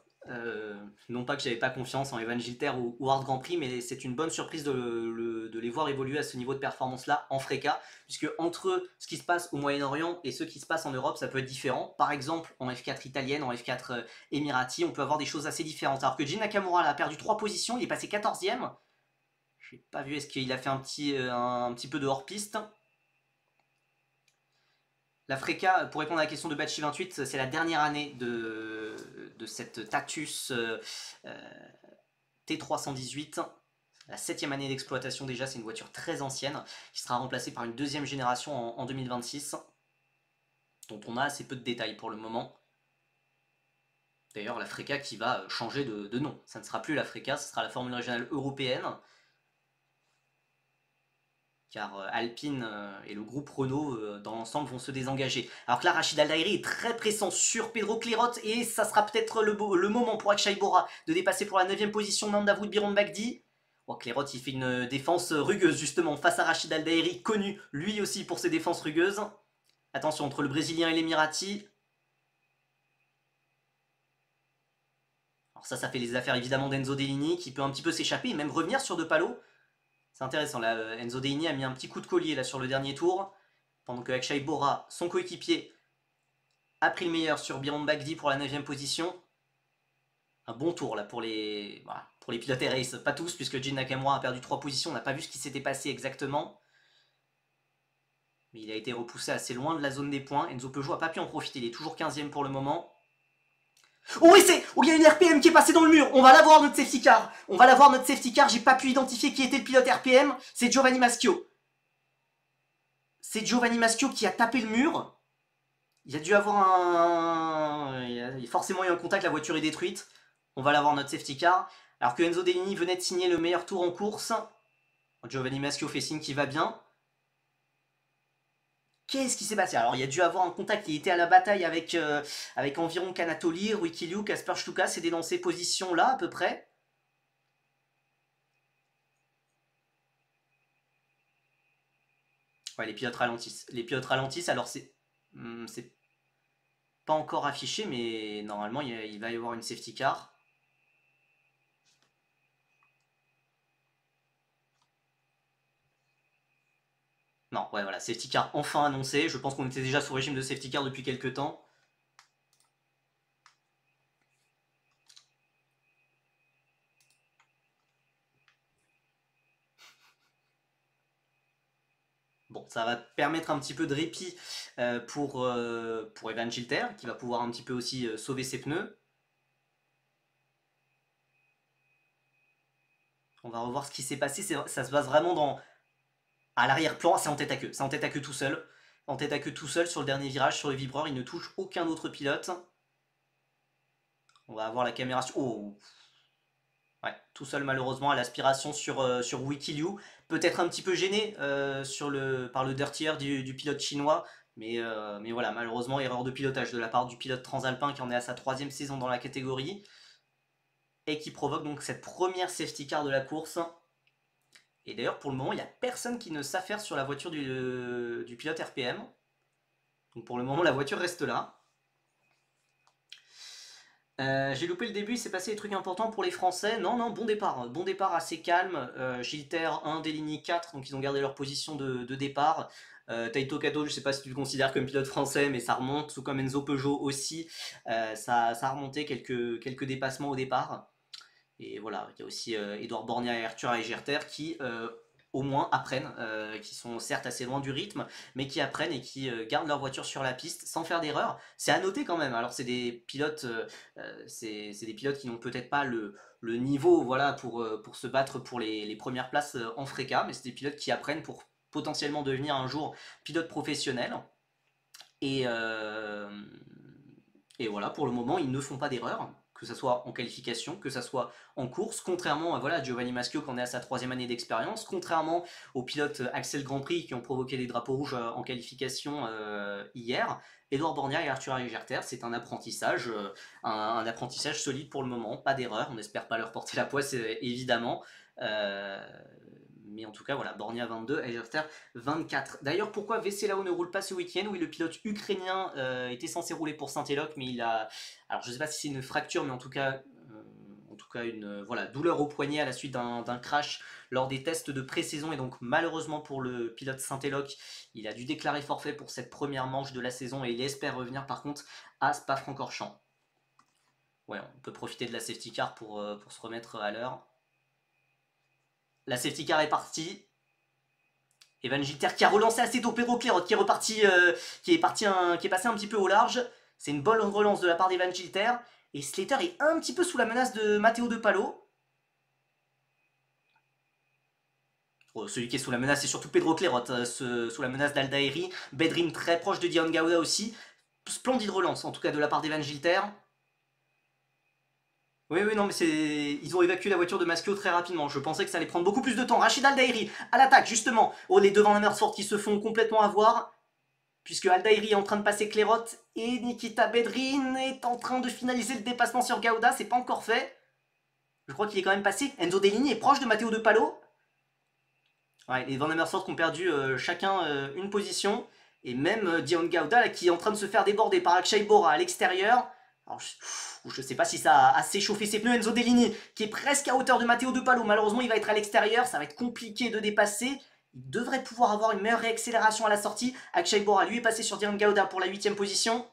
Speaker 1: Non pas que j'avais pas confiance en Evan Gilter ou World Grand Prix, mais c'est une bonne surprise de les voir évoluer à ce niveau de performance-là en FRECA, puisque entre ce qui se passe au Moyen-Orient et ce qui se passe en Europe, ça peut être différent. Par exemple, en F4 italienne, en F4 émirati, on peut avoir des choses assez différentes. Alors que Jin Nakamura là, a perdu 3 positions, il est passé 14e. Je n'ai pas vu, est-ce qu'il a fait un petit peu de hors-piste. La FRECA, pour répondre à la question de Batchy28, c'est la dernière année de cette Tatus T318. La 7e année d'exploitation déjà, c'est une voiture très ancienne qui sera remplacée par une deuxième génération en 2026, dont on a assez peu de détails pour le moment. D'ailleurs, la FRECA qui va changer de nom. Ça ne sera plus la FRECA, ce sera la Formule Régionale Européenne. Car Alpine et le groupe Renault dans l'ensemble vont se désengager. Alors que là, Rachid Al-Dairi est très pressant sur Pedro Clerot et ça sera peut-être le moment pour Akshay Bora de dépasser pour la 9e position Nandavoud Biron Bagdi. Oh, Clerot il fait une défense rugueuse justement face à Rachid Al-Dairi, connu lui aussi pour ses défenses rugueuses. Attention entre le Brésilien et l'Emirati. Alors ça fait les affaires évidemment d'Enzo Dellini qui peut un petit peu s'échapper et même revenir sur De Pallo. C'est intéressant, là, Enzo Dellini a mis un petit coup de collier là, sur le dernier tour, pendant que Akshay Bora, son coéquipier, a pris le meilleur sur Biron Bagdi pour la 9e position. Un bon tour là pour les pilotes race, pas tous, puisque Jin Nakamura a perdu 3 positions, on n'a pas vu ce qui s'était passé exactement. Mais il a été repoussé assez loin de la zone des points. Enzo Peugeot n'a pas pu en profiter, il est toujours 15e pour le moment. Oh oui, il y a une RPM qui est passée dans le mur. On va la voir notre safety car. On va la voir notre safety car. J'ai pas pu identifier qui était le pilote RPM. C'est Giovanni Maschio. C'est Giovanni Maschio qui a tapé le mur. Il a dû avoir il a forcément eu un contact. La voiture est détruite. On va la voir notre safety car. Alors que Enzo Dellini venait de signer le meilleur tour en course. Giovanni Maschio fait signe qu'il va bien. Qu'est-ce qui s'est passé? Alors il y a dû avoir un contact, il était à la bataille avec environ Kanatoli, Rui Liu, Kasper Stuka, c'est dans ces positions-là à peu près. Ouais, les pilotes ralentissent. Les pilotes ralentissent, alors c'est pas encore affiché, mais normalement il va y avoir une safety car. Non, ouais, voilà, safety car enfin annoncé. Je pense qu'on était déjà sous régime de safety car depuis quelques temps. Bon, ça va permettre un petit peu de répit pour Evan Gilter, qui va pouvoir un petit peu aussi sauver ses pneus. On va revoir ce qui s'est passé. Ça se passe vraiment à l'arrière-plan. C'est en tête à queue. C'est en tête à queue tout seul. En tête à queue tout seul sur le dernier virage, sur le vibreur. Il ne touche aucun autre pilote. On va avoir la caméra sur... Oh, ouais, tout seul malheureusement à l'aspiration sur Wikiliu. Peut-être un petit peu gêné par le dirtier du pilote chinois. Mais voilà, malheureusement, erreur de pilotage de la part du pilote transalpin qui en est à sa 3e saison dans la catégorie. Et qui provoque donc cette première safety car de la course. Et d'ailleurs, pour le moment, il n'y a personne qui ne s'affaire sur la voiture du pilote RPM. Donc pour le moment, la voiture reste là. J'ai loupé le début, il s'est passé des trucs importants pour les Français. Non, bon départ. Bon départ assez calme. Gilter 1, Dellini 4, donc ils ont gardé leur position de départ. Taito Kato, je ne sais pas si tu le considères comme pilote français, mais ça remonte, tout comme Enzo Peugeot aussi. Ça a remonté quelques dépassements au départ. Et voilà, il y a aussi Edouard Borgna et Arthur Eigerter qui au moins apprennent, qui sont certes assez loin du rythme, mais qui apprennent et qui gardent leur voiture sur la piste sans faire d'erreur. C'est à noter quand même. Alors c'est des pilotes, qui n'ont peut-être pas le niveau, voilà, pour se battre pour les premières places en FRECA, mais c'est des pilotes qui apprennent pour potentiellement devenir un jour pilote professionnel. Et voilà, pour le moment, ils ne font pas d'erreur, que ce soit en qualification, que ce soit en course, contrairement à voilà, Giovanni Maschio qui en est à sa 3e année d'expérience, contrairement aux pilotes Axel Grand Prix qui ont provoqué des drapeaux rouges en qualification hier. Edouard Borgna et Arthur Eigerter, c'est un apprentissage, un apprentissage solide pour le moment, pas d'erreur, on n'espère pas leur porter la poisse évidemment, Mais en tout cas, voilà, Borgnia 22, Eigerter 24. D'ailleurs, pourquoi Veselao ne roule pas ce week-end? Oui, le pilote ukrainien était censé rouler pour Saint-Éloque, mais il a... Alors, je ne sais pas si c'est une fracture, mais en tout cas une voilà, douleur au poignet à la suite d'un crash lors des tests de pré-saison. Et donc, malheureusement pour le pilote Saint-Éloque, il a dû déclarer forfait pour cette première manche de la saison et il espère revenir par contre à Spa-Francorchamps. Ouais, on peut profiter de la safety car pour se remettre à l'heure. La safety car est partie. Evan Gilter qui a relancé assez tôt Pedro Clerot qui est reparti, qui est passé un petit peu au large. C'est une bonne relance de la part d'Evan Gilter. Et Slater est un petit peu sous la menace de Matteo De Palo. Oh, celui qui est sous la menace, c'est surtout Pedro Clerot, sous la menace d'Aldairi. Bedrim très proche de Dion Gauda aussi. Splendide relance, en tout cas de la part d'Evan Gilter. Oui, oui, non, mais ils ont évacué la voiture de Maschio très rapidement. Je pensais que ça allait prendre beaucoup plus de temps. Rachid Aldairi à l'attaque, justement. Oh, les devants Amersfoort qui se font complètement avoir. Puisque Aldairi est en train de passer Clerot et Nikita Bedrin est en train de finaliser le dépassement sur Gauda. C'est pas encore fait. Je crois qu'il est quand même passé. Enzo Dellini est proche de Matteo De Palo. Ouais, les Van Amersfoort qui ont perdu chacun une position. Et même Dion Gauda là, qui est en train de se faire déborder par Akshay Bora à l'extérieur. Alors, je ne sais pas si ça a assez chauffé ses pneus. Enzo Dellini qui est presque à hauteur de Matteo De Palo. Malheureusement, il va être à l'extérieur. Ça va être compliqué de dépasser. Il devrait pouvoir avoir une meilleure réaccélération à la sortie. Akshay Bora, lui, est passé sur Dion Gauda pour la 8ème position.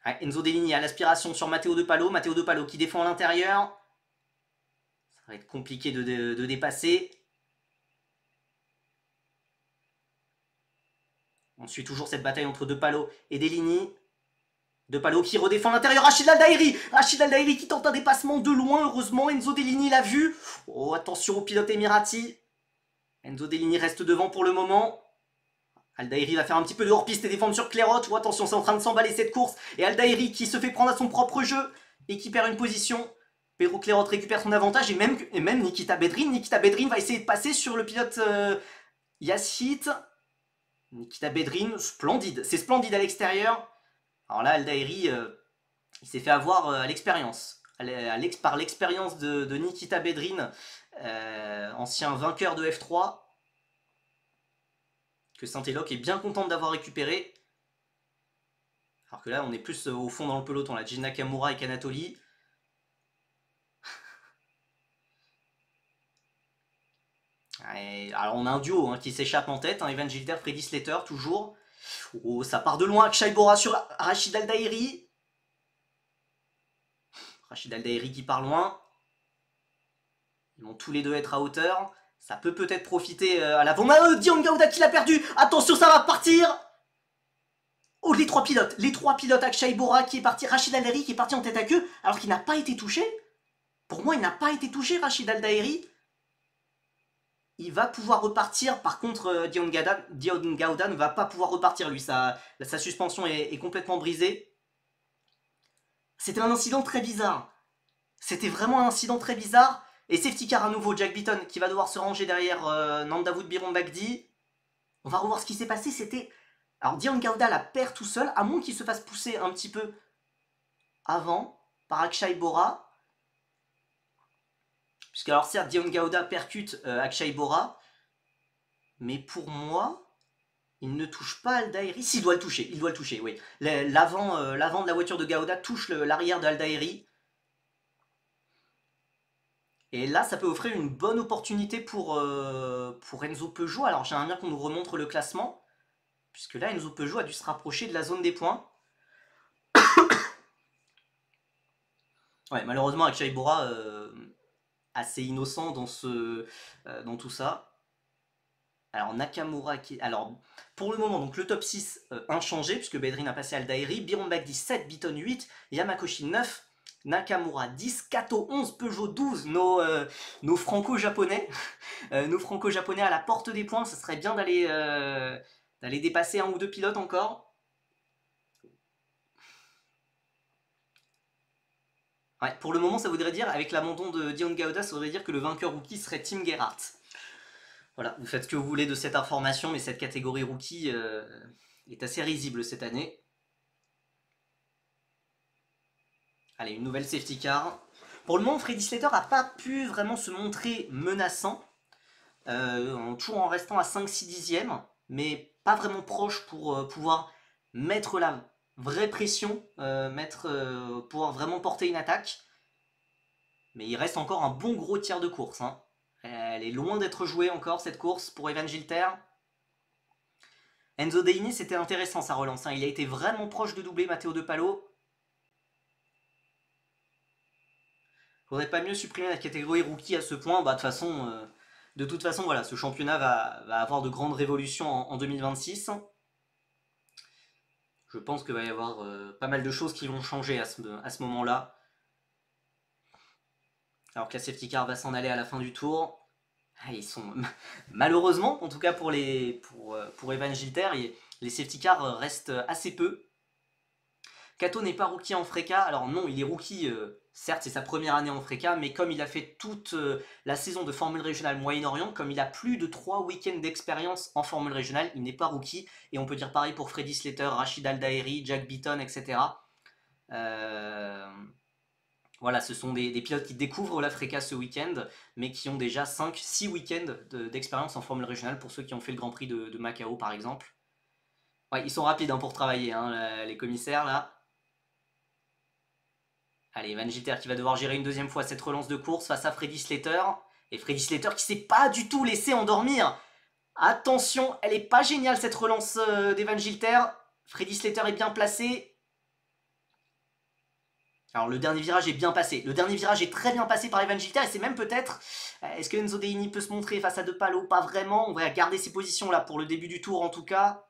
Speaker 1: Ouais, Enzo Dellini à l'aspiration sur Matteo De Palo. Matteo De Palo qui défend à l'intérieur. Ça va être compliqué de dépasser. On suit toujours cette bataille entre De Palo et Dellini. De Palo qui redéfend l'intérieur, Rachid Aldairi qui tente un dépassement de loin, heureusement Enzo Dellini l'a vu. Oh, attention au pilote émirati. Enzo Dellini reste devant pour le moment. Aldairi va faire un petit peu de hors-piste et défendre sur Clerot. Oh, attention, c'est en train de s'emballer cette course. Et Aldairi qui se fait prendre à son propre jeu et qui perd une position. Pedro Clerot récupère son avantage et même Nikita Bedrin. Nikita Bedrin va essayer de passer sur le pilote Yashit. Nikita Bedrin, splendide. C'est splendide à l'extérieur. Alors là, Aldairi, il s'est fait avoir à l'expérience. Par l'expérience de Nikita Bedrin, ancien vainqueur de F3, que Saint-Éloque est bien contente d'avoir récupéré. Alors que là, on est plus au fond dans le peloton. Là, Jin Nakamura et Kanatoli. Alors on a un duo qui s'échappe en tête. Evan Gilder, Freddy Slater, toujours. Oh, ça part de loin. Akshay Bora sur Rachid Aldairi. Rachid Aldairi qui part loin. Ils vont tous les deux être à hauteur. Ça peut peut-être profiter à l'avant. Dion Gauda qui l'a perdu. Attention, ça va partir. Oh, les trois pilotes. Akshay Bora qui est parti. Rachid Aldairi qui est parti en tête à queue alors qu'il n'a pas été touché. Pour moi, il n'a pas été touché, Rachid Aldairi. Il va pouvoir repartir. Par contre, Dion Gauda ne va pas pouvoir repartir, lui. Sa suspension est complètement brisée. C'était un incident très bizarre. C'était vraiment un incident très bizarre. Et safety car à nouveau, Jack Beaton qui va devoir se ranger derrière Nandavoud Biron-Bagdi. On va revoir ce qui s'est passé. C'était... Alors, Dion Gauda la perd tout seul, à moins qu'il se fasse pousser un petit peu avant par Akshay Bora. Puisque alors certes, Dion Gauda percute Akshay Bora. Mais pour moi, il ne touche pas Aldairi. S'il doit le toucher, oui. L'avant de la voiture de Gauda touche l'arrière de Aldairi. Et là, ça peut offrir une bonne opportunité pour Enzo Peugeot. Alors, j'aimerais bien qu'on nous remontre le classement. Puisque là, Enzo Peugeot a dû se rapprocher de la zone des points. Ouais, malheureusement, Akshay Bora, assez innocent dans tout ça. Alors, Nakamura qui... Alors, pour le moment, donc le top 6 inchangé, puisque Bedrin a passé Aldairi. Biron Bagdi 7, Beaton 8, Yamakoshi 9. Nakamura 10, Kato 11, Peugeot 12, nos franco-japonais. Nos franco-japonais à la porte des points, ce serait bien d'aller dépasser un ou deux pilotes encore. Ouais, pour le moment, ça voudrait dire, avec l'abandon de Dion Gauda, ça voudrait dire que le vainqueur rookie serait Tim Gerhardt. Voilà, vous faites ce que vous voulez de cette information, mais cette catégorie rookie est assez risible cette année. Allez, une nouvelle safety car. Pour le moment, Freddy Slater n'a pas pu vraiment se montrer menaçant, toujours en restant à 5-6 dixièmes, mais pas vraiment proche pour pouvoir mettre la vraie pression, pouvoir vraiment porter une attaque. Mais il reste encore un bon gros tiers de course. Hein. Elle est loin d'être jouée encore, cette course, pour Evan Gilter. Enzo Deini, c'était intéressant sa relance. Hein. Il a été vraiment proche de doubler Matteo De Palo. Faudrait pas mieux supprimer la catégorie rookie à ce point. Bah, de toute façon, voilà, ce championnat va avoir de grandes révolutions en 2026. Je pense qu'il va y avoir pas mal de choses qui vont changer à ce moment-là. Alors que la safety car va s'en aller à la fin du tour. Ils sont malheureusement, en tout cas pour Evan Gilter, les safety cars restent assez peu. Kato n'est pas rookie en Freca. Alors non, il est rookie, certes c'est sa première année en Freca, mais comme il a fait toute la saison de Formule Régionale Moyen-Orient, comme il a plus de 3 week-ends d'expérience en Formule Régionale, il n'est pas rookie. Et on peut dire pareil pour Freddy Slater, Rachid Al-Daeri, Jack Beaton, etc. Voilà, ce sont des pilotes qui découvrent la Freca ce week-end, mais qui ont déjà 5-6 week-ends d'expérience en Formule Régionale, pour ceux qui ont fait le Grand Prix de Macao par exemple. Ouais, ils sont rapides hein, pour travailler, hein, les commissaires là. Allez, Evan Gilter qui va devoir gérer une deuxième fois cette relance de course face à Freddy Slater. Et Freddy Slater qui s'est pas du tout laissé endormir. Attention, elle est pas géniale cette relance d'Evan Gilter. Freddy Slater est bien placé. Alors le dernier virage est bien passé. Le dernier virage est très bien passé par Evan Gilter et c'est même peut-être... Est-ce que Enzo Deini peut se montrer face à De Palo? Pas vraiment. On va garder ses positions là pour le début du tour en tout cas.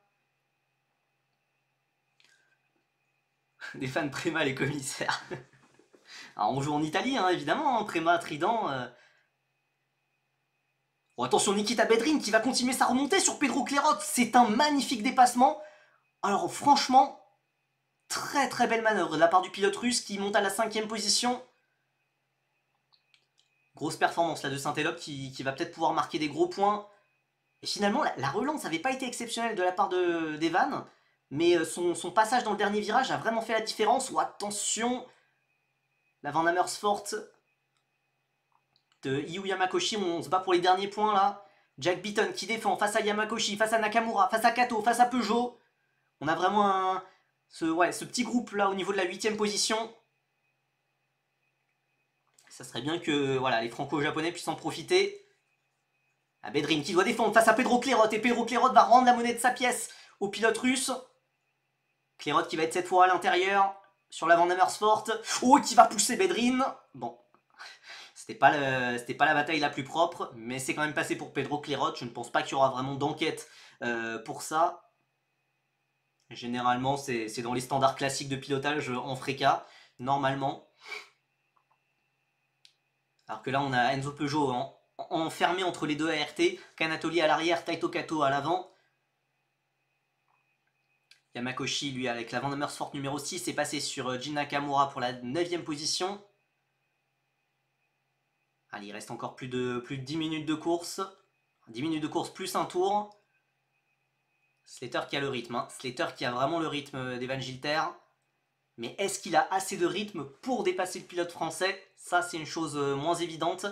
Speaker 1: Des fans Prema les commissaires. Alors on joue en Italie hein, évidemment. Hein, Prema, Trident... Oh, attention Nikita Bedrin qui va continuer sa remontée sur Pedro Clerot. C'est un magnifique dépassement. Alors franchement... Très très belle manœuvre de la part du pilote russe qui monte à la 5ème position. Grosse performance là de Saint-Élope qui va peut-être pouvoir marquer des gros points. Et finalement la relance n'avait pas été exceptionnelle de la part d'Evan. Mais son passage dans le dernier virage a vraiment fait la différence. Oh, attention, la Van Amersfoort de Yu Yamakoshi. On se bat pour les derniers points là. Jack Beaton qui défend face à Yamakoshi, face à Nakamura, face à Kato, face à Peugeot. On a vraiment ce petit groupe là au niveau de la 8ème position. Ça serait bien que voilà, les franco-japonais puissent en profiter. Ah, Bedrin qui doit défendre face à Pedro Clerot. Et Pedro Clerot va rendre la monnaie de sa pièce au pilote russe. Clerot qui va être cette fois à l'intérieur sur la Van Amersfoort. Oh, qui va pousser Bedrin. Bon, c'était pas la bataille la plus propre, mais c'est quand même passé pour Pedro Clerot. Je ne pense pas qu'il y aura vraiment d'enquête pour ça. Généralement, c'est dans les standards classiques de pilotage en Freca, normalement. Alors que là, on a Enzo Peugeot enfermé entre les deux ART, Canatoli à l'arrière, Taito Kato à l'avant. Yamakoshi, lui, avec la Van Amersfoort numéro 6, est passé sur Jin Nakamura pour la 9ème position. Allez, il reste encore plus de 10 minutes de course. 10 minutes de course plus un tour. Slater qui a le rythme. Hein. Slater qui a vraiment le rythme d'Evan Gilter. Mais est-ce qu'il a assez de rythme pour dépasser le pilote français? Ça, c'est une chose moins évidente.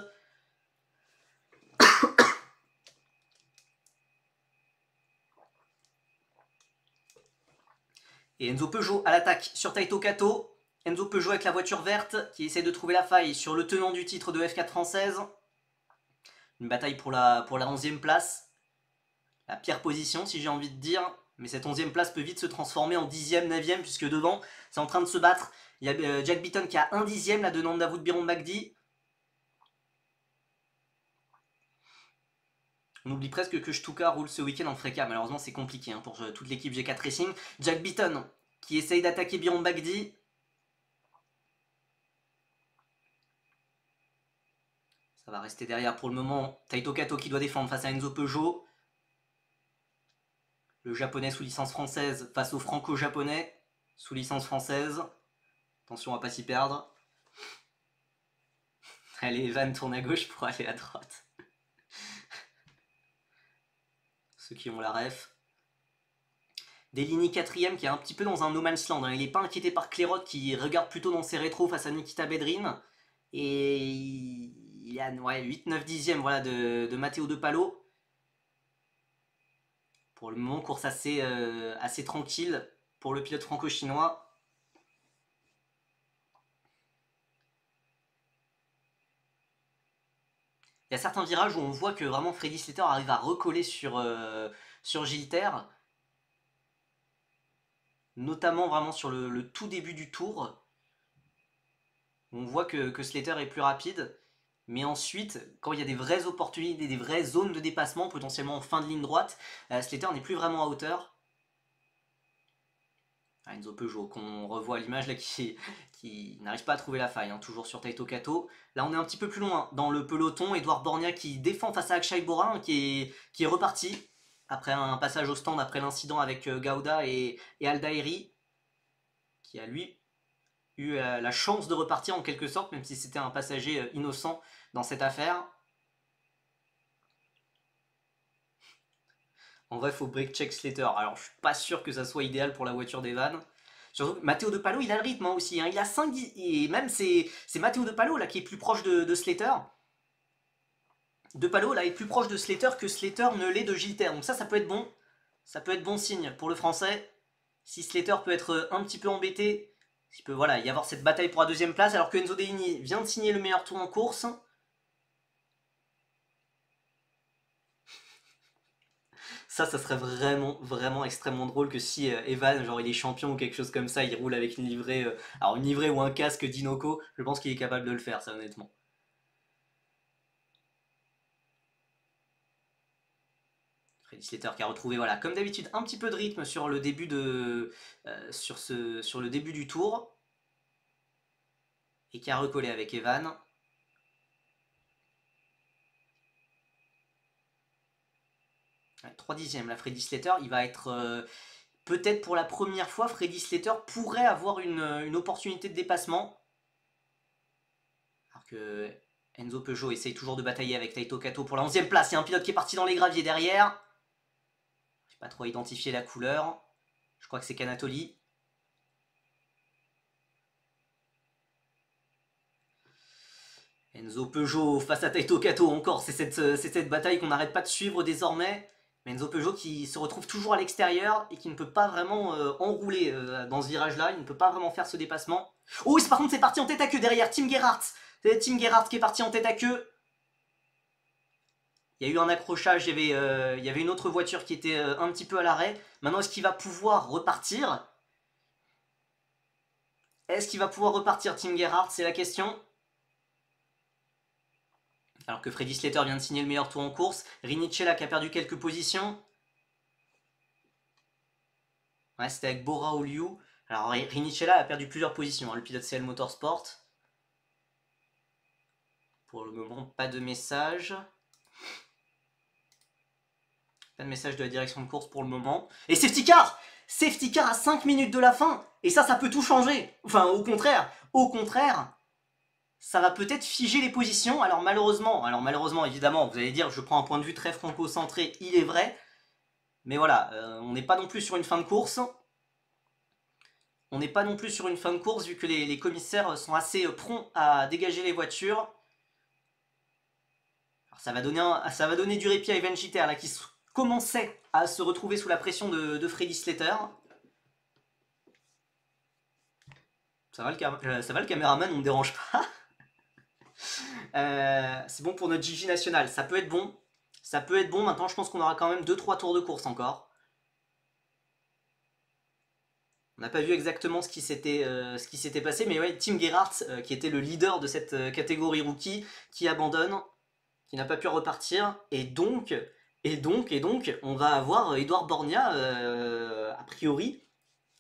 Speaker 1: Et Enzo Peugeot à l'attaque sur Taito Kato. Enzo Peugeot avec la voiture verte qui essaie de trouver la faille sur le tenant du titre de F4 française. Une bataille pour la 11e place. La pire position si j'ai envie de dire. Mais cette 11e place peut vite se transformer en 10e, 9e puisque devant c'est en train de se battre. Il y a Jack Beaton qui a 1 dixième là de Nanda Wood Biron Magdi. On oublie presque que Stuka roule ce week-end en Freca. Malheureusement c'est compliqué hein, pour toute l'équipe G4 Racing. Jack Beaton qui essaye d'attaquer Biron Magdi. Ça va rester derrière pour le moment. Taito Kato qui doit défendre face à Enzo Peugeot. Le japonais sous licence française face au franco-japonais sous licence française. Attention à pas s'y perdre. Allez, Evan tourne à gauche pour aller à droite. Ceux qui ont la ref. Deligny 4ème qui est un petit peu dans un no man's land. Hein. Il n'est pas inquiété par Clerot qui regarde plutôt dans ses rétros face à Nikita Bedrin. Et il y a ouais, 8-9 dixièmes voilà, de Matteo De Palo. Pour le moment, course assez tranquille pour le pilote franco-chinois. Il y a certains virages où on voit que vraiment Freddy Slater arrive à recoller sur Gilter. Notamment vraiment sur le tout début du tour. On voit que Slater est plus rapide. Mais ensuite, quand il y a des vraies opportunités, des vraies zones de dépassement, potentiellement en fin de ligne droite, Slater n'est plus vraiment à hauteur. Enzo Peugeot, qu'on revoit à l'image là, qui n'arrive pas à trouver la faille, hein, toujours sur Taito Kato. Là, on est un petit peu plus loin dans le peloton. Edouard Borgna qui défend face à Akshay Bora, hein, qui est reparti après un passage au stand, après l'incident avec Gauda et Aldairi, qui a lui eu la chance de repartir en quelque sorte, même si c'était un passager innocent dans cette affaire. En vrai, il faut break-check Slater. Alors, je suis pas sûr que ça soit idéal pour la voiture d'Evan. Surtout que Matteo De Palo, il a le rythme hein, aussi. Hein. Il a 5 et même c'est Matteo De Palo là, qui est plus proche de Slater. De Palo là, est plus proche de Slater que Slater ne l'est de Gilter. Donc ça peut être bon. Ça peut être bon signe pour le français. Si Slater peut être un petit peu embêté, il peut voilà, y avoir cette bataille pour la deuxième place, alors que Enzo Deini vient de signer le meilleur tour en course. Ça serait vraiment extrêmement drôle que si Evan, genre il est champion ou quelque chose comme ça, il roule avec une livrée, alors une livrée ou un casque d'Inoco, je pense qu'il est capable de le faire, ça honnêtement. Freddy Slater qui a retrouvé, voilà, comme d'habitude, un petit peu de rythme sur le début sur le début du tour et qui a recollé avec Evan. 3 dixièmes, là, Freddy Slater, il va être peut-être pour la première fois, Freddy Slater pourrait avoir une opportunité de dépassement. Alors que Enzo Peugeot essaye toujours de batailler avec Taito Kato pour la 11e place. Il y a un pilote qui est parti dans les graviers derrière. Je n'ai pas trop identifié la couleur. Je crois que c'est Canatoli. Enzo Peugeot face à Taito Kato encore. C'est cette bataille qu'on n'arrête pas de suivre désormais. Mais Enzo Peugeot qui se retrouve toujours à l'extérieur et qui ne peut pas vraiment enrouler dans ce virage-là. Il ne peut pas vraiment faire ce dépassement. Oh, par contre, c'est parti en tête à queue derrière. Tim Gerhardt. C'est Tim Gerhardt qui est parti en tête à queue. Il y a eu un accrochage. Il y avait une autre voiture qui était un petit peu à l'arrêt. Maintenant, est-ce qu'il va pouvoir repartir? Est-ce qu'il va pouvoir repartir, Tim Gerhardt? C'est la question. Alors que Freddy Slater vient de signer le meilleur tour en course. Rinicella qui a perdu quelques positions. Ouais, c'était avec Bora Oliu. Alors Rinicella a perdu plusieurs positions, hein, le pilote CL Motorsport. Pour le moment, pas de message. Pas de message de la direction de course pour le moment. Et safety car! Safety car à 5 minutes de la fin. Et ça peut tout changer. Enfin, au contraire, ça va peut-être figer les positions. Alors malheureusement, évidemment, vous allez dire, je prends un point de vue très franco-centré, il est vrai. Mais voilà, on n'est pas non plus sur une fin de course. On n'est pas non plus sur une fin de course vu que les commissaires sont assez prompts à dégager les voitures. Alors ça va donner du répit à Evan Giter là qui commençait à se retrouver sous la pression de Freddy Slater. Ça va le caméraman, on ne me dérange pas. C'est bon pour notre Gigi national, ça peut être bon. Ça peut être bon, maintenant je pense qu'on aura quand même 2-3 tours de course encore. On n'a pas vu exactement ce qui s'était passé, mais ouais, Tim Gerhardt, qui était le leader de cette catégorie rookie, qui abandonne, qui n'a pas pu repartir, et donc, on va avoir Edouard Borgna, a priori,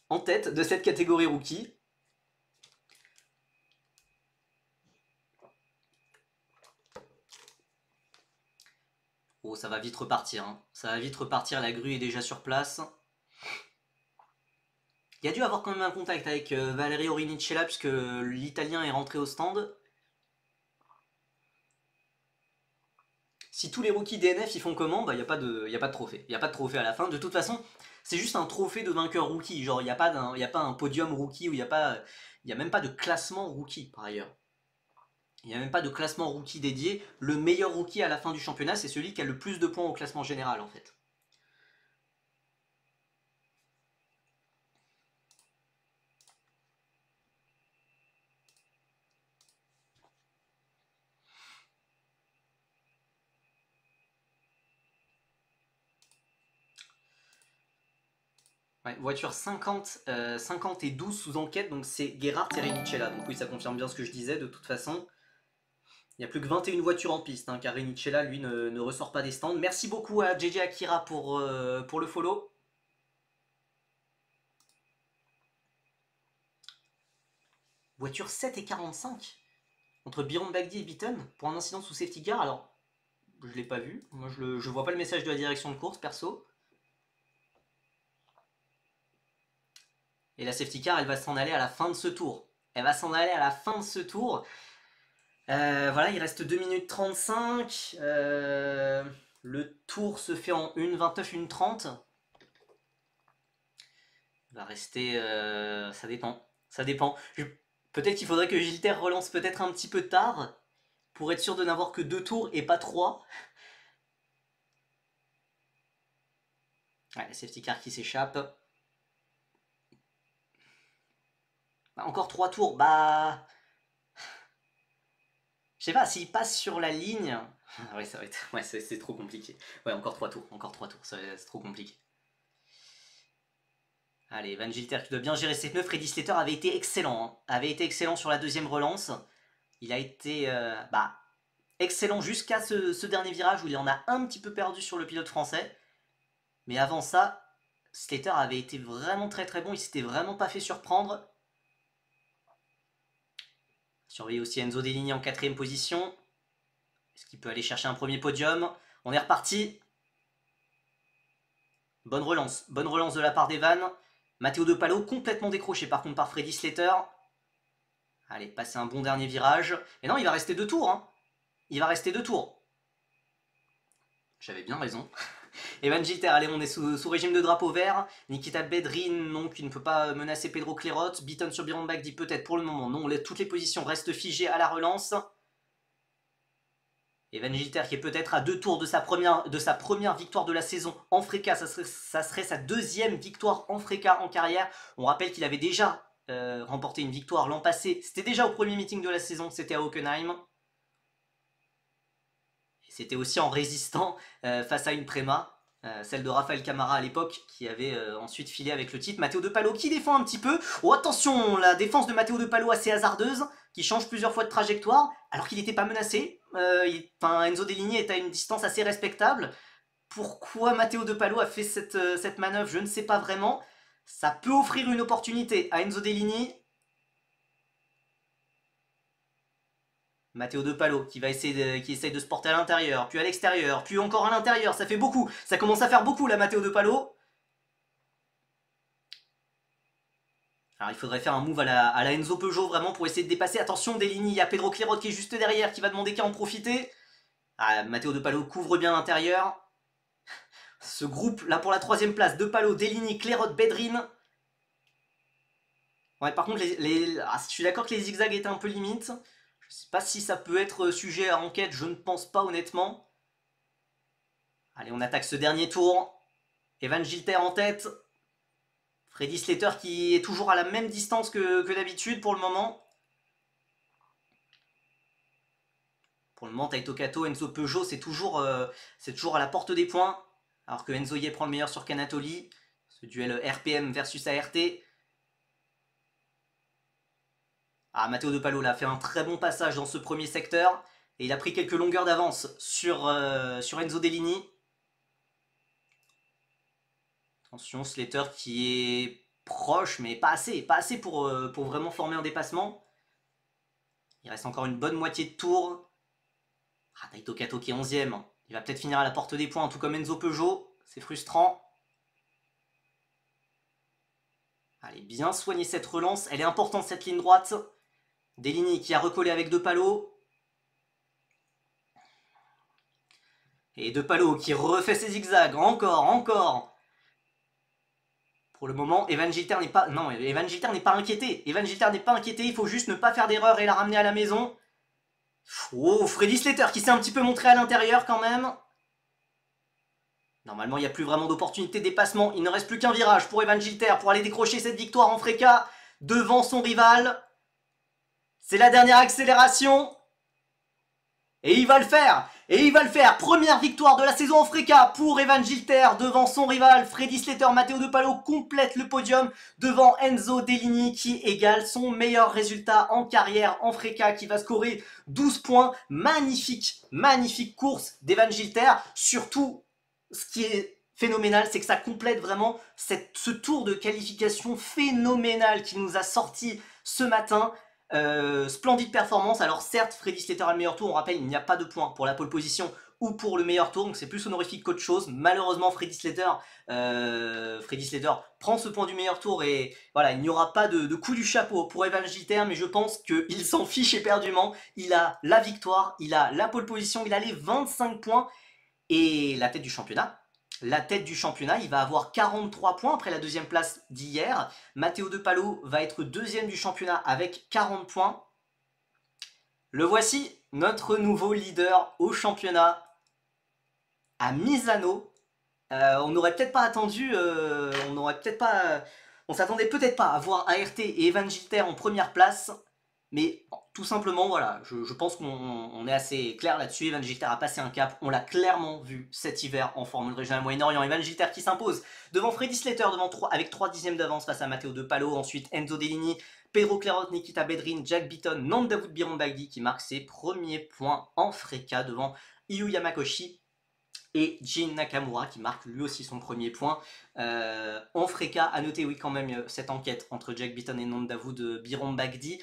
Speaker 1: en tête de cette catégorie rookie. Oh, ça va vite repartir, hein. Ça va vite repartir, la grue est déjà sur place. Il y a dû avoir quand même un contact avec Valerio Rinicella puisque l'Italien est rentré au stand. Si tous les rookies DNF ils font comment, bah il n'y a pas de trophée. Il n'y a pas de trophée à la fin. De toute façon, c'est juste un trophée de vainqueur rookie. Genre il n'y a pas un podium rookie ou il n'y a même pas de classement rookie par ailleurs. Il n'y a même pas de classement rookie dédié. Le meilleur rookie à la fin du championnat, c'est celui qui a le plus de points au classement général en fait. Ouais, voiture 50, 50 et 12 sous enquête, donc c'est Gerhardt et Renicella. Donc oui, ça confirme bien ce que je disais de toute façon. Il n'y a plus que 21 voitures en piste, hein, car Renicella, lui, ne ressort pas des stands. Merci beaucoup à JJ Akira pour le follow. Voiture 7 et 45 entre Byron Bagdi et Beaton pour un incident sous safety car. Alors, je l'ai pas vu. Moi, je vois pas le message de la direction de course, perso. Et la safety car, elle va s'en aller à la fin de ce tour. Elle va s'en aller à la fin de ce tour. Voilà, il reste 2 minutes 35. Le tour se fait en 1,29, 1,30. Il va rester... ça dépend. Ça dépend. Peut-être qu'il faudrait que Gilter relance peut-être un petit peu tard pour être sûr de n'avoir que 2 tours et pas 3. Ouais, la safety car qui s'échappe. Bah, encore 3 tours. Bah... Je sais pas, s'il passe sur la ligne... Ah ouais, ça va être... Ouais, c'est trop compliqué. Ouais, encore 3 tours. Encore 3 tours. C'est trop compliqué. Allez, Van Gilter qui doit bien gérer ses pneus. Freddy Slater avait été excellent. Hein. Avait été excellent sur la deuxième relance. Il a été excellent jusqu'à ce dernier virage où il en a un petit peu perdu sur le pilote français. Mais avant ça, Slater avait été vraiment très très bon. Il s'était vraiment pas fait surprendre. Surveiller aussi Enzo Deligny en 4ème position. Est-ce qu'il peut aller chercher un premier podium? On est reparti. Bonne relance de la part d'Evan. Matteo De Palo complètement décroché par contre par Freddy Slater. Allez, passer un bon dernier virage. Et non, il va rester 2 tours. Hein. Il va rester 2 tours. J'avais bien raison. Evan Gilter, allez, on est sous régime de drapeau vert. Nikita Bedrin, non, qui ne peut pas menacer Pedro Clerot. Beaton sur Byron Bagdi, peut-être pour le moment. Non, toutes les positions restent figées à la relance. Evan Gilter qui est peut-être à 2 tours de sa première victoire de la saison en FRECA. Ça serait sa 2e victoire en FRECA en carrière. On rappelle qu'il avait déjà remporté une victoire l'an passé. C'était déjà au premier meeting de la saison, c'était à Hockenheim. C'était aussi en résistant face à une Prema, celle de Raphaël Camara à l'époque, qui avait ensuite filé avec le titre. Matteo De Palo qui défend un petit peu. Oh attention, la défense de Matteo De Palo assez hasardeuse, qui change plusieurs fois de trajectoire, alors qu'il n'était pas menacé. Enzo Deligny est à une distance assez respectable. Pourquoi Matteo De Palo a fait cette manœuvre, je ne sais pas vraiment. Ça peut offrir une opportunité à Enzo Deligny. Matteo De Palo qui essaye de se porter à l'intérieur, puis à l'extérieur, puis encore à l'intérieur, ça fait beaucoup, ça commence à faire beaucoup là Matteo De Palo. Alors il faudrait faire un move à la Enzo Peugeot vraiment pour essayer de dépasser. Attention Deligny, il y a Pedro Clerot qui est juste derrière, qui va demander qu'à en profiter. Ah, Matteo De Palo couvre bien l'intérieur. Ce groupe là pour la 3ème place, De Palo, Deligny, Clerot, Bedrin. Ouais, par contre, je suis d'accord que les zigzags étaient un peu limites. Je sais pas si ça peut être sujet à enquête, je ne pense pas honnêtement. Allez, on attaque ce dernier tour. Evan Gilter en tête. Freddy Slater qui est toujours à la même distance que d'habitude pour le moment. Pour le moment, Taito Kato, Enzo Peugeot, c'est toujours à la porte des points. Alors que Enzo Ye prend le meilleur sur Canatoli. Ce duel RPM versus ART. Ah, Matteo De Palo a fait un très bon passage dans ce premier secteur. Et il a pris quelques longueurs d'avance sur Enzo Deligny. Attention, Slater qui est proche, mais pas assez pour vraiment former un dépassement. Il reste encore une bonne moitié de tour. Ah, Taito Kato qui est 11ème. Il va peut-être finir à la porte des points, tout comme Enzo Peugeot. C'est frustrant. Allez, bien soigner cette relance. Elle est importante cette ligne droite. Deligny qui a recollé avec De Palo. Et De Palo qui refait ses zigzags. Encore. Pour le moment, Evan Gilter n'est pas... Non, Evan Gilter n'est pas inquiété. Evan Gilter n'est pas inquiété. Il faut juste ne pas faire d'erreur et la ramener à la maison. Oh, Freddy Slater qui s'est un petit peu montré à l'intérieur quand même. Normalement, il n'y a plus vraiment d'opportunité de dépassement. Il ne reste plus qu'un virage pour Evan Gilter pour aller décrocher cette victoire en Freka devant son rival. C'est la dernière accélération. Et il va le faire. Et il va le faire. Première victoire de la saison en Freka pour Evan Gilter devant son rival Freddy Slater. Matteo De Palo complète le podium devant Enzo Deligny qui égale son meilleur résultat en carrière en Freka, qui va scorer 12 points. Magnifique, magnifique course d'Evan Gilter. Surtout, ce qui est phénoménal, c'est que ça complète vraiment ce tour de qualification phénoménal qui nous a sorti ce matin. Splendide performance. Alors certes, Freddy Slater a le meilleur tour, on rappelle, il n'y a pas de points pour la pole position ou pour le meilleur tour, donc c'est plus honorifique qu'autre chose. Malheureusement, Freddy Slater prend ce point du meilleur tour et voilà, il n'y aura pas de coup du chapeau pour Evan Gilter, mais je pense qu'il s'en fiche éperdument. Il a la victoire, il a la pole position, il a les 25 points et la tête du championnat. La tête du championnat, il va avoir 43 points après la deuxième place d'hier. Matteo De Palo va être deuxième du championnat avec 40 points. Le voici, notre nouveau leader au championnat à Misano. On n'aurait peut-être pas attendu, on s'attendait peut-être pas à voir ART et Evan Gilter en première place. Mais tout simplement, voilà, je pense qu'on est assez clair là-dessus. Evan Gilter a passé un cap, on l'a clairement vu cet hiver en Formule Régionale Moyen-Orient. Evan Gilter qui s'impose devant Freddy Slater avec 3 dixièmes d'avance face à Matteo De Palo. Ensuite Enzo Deligny, Pedro Clerot, Nikita Bedrin, Jack Beaton, Nandawood Biron Bagdi qui marque ses premiers points en Freka devant Yu Yamakoshi et Jin Nakamura qui marque lui aussi son premier point en Freka. À noter, oui, quand même, cette enquête entre Jack Beaton et Nandawood Biron Bagdi.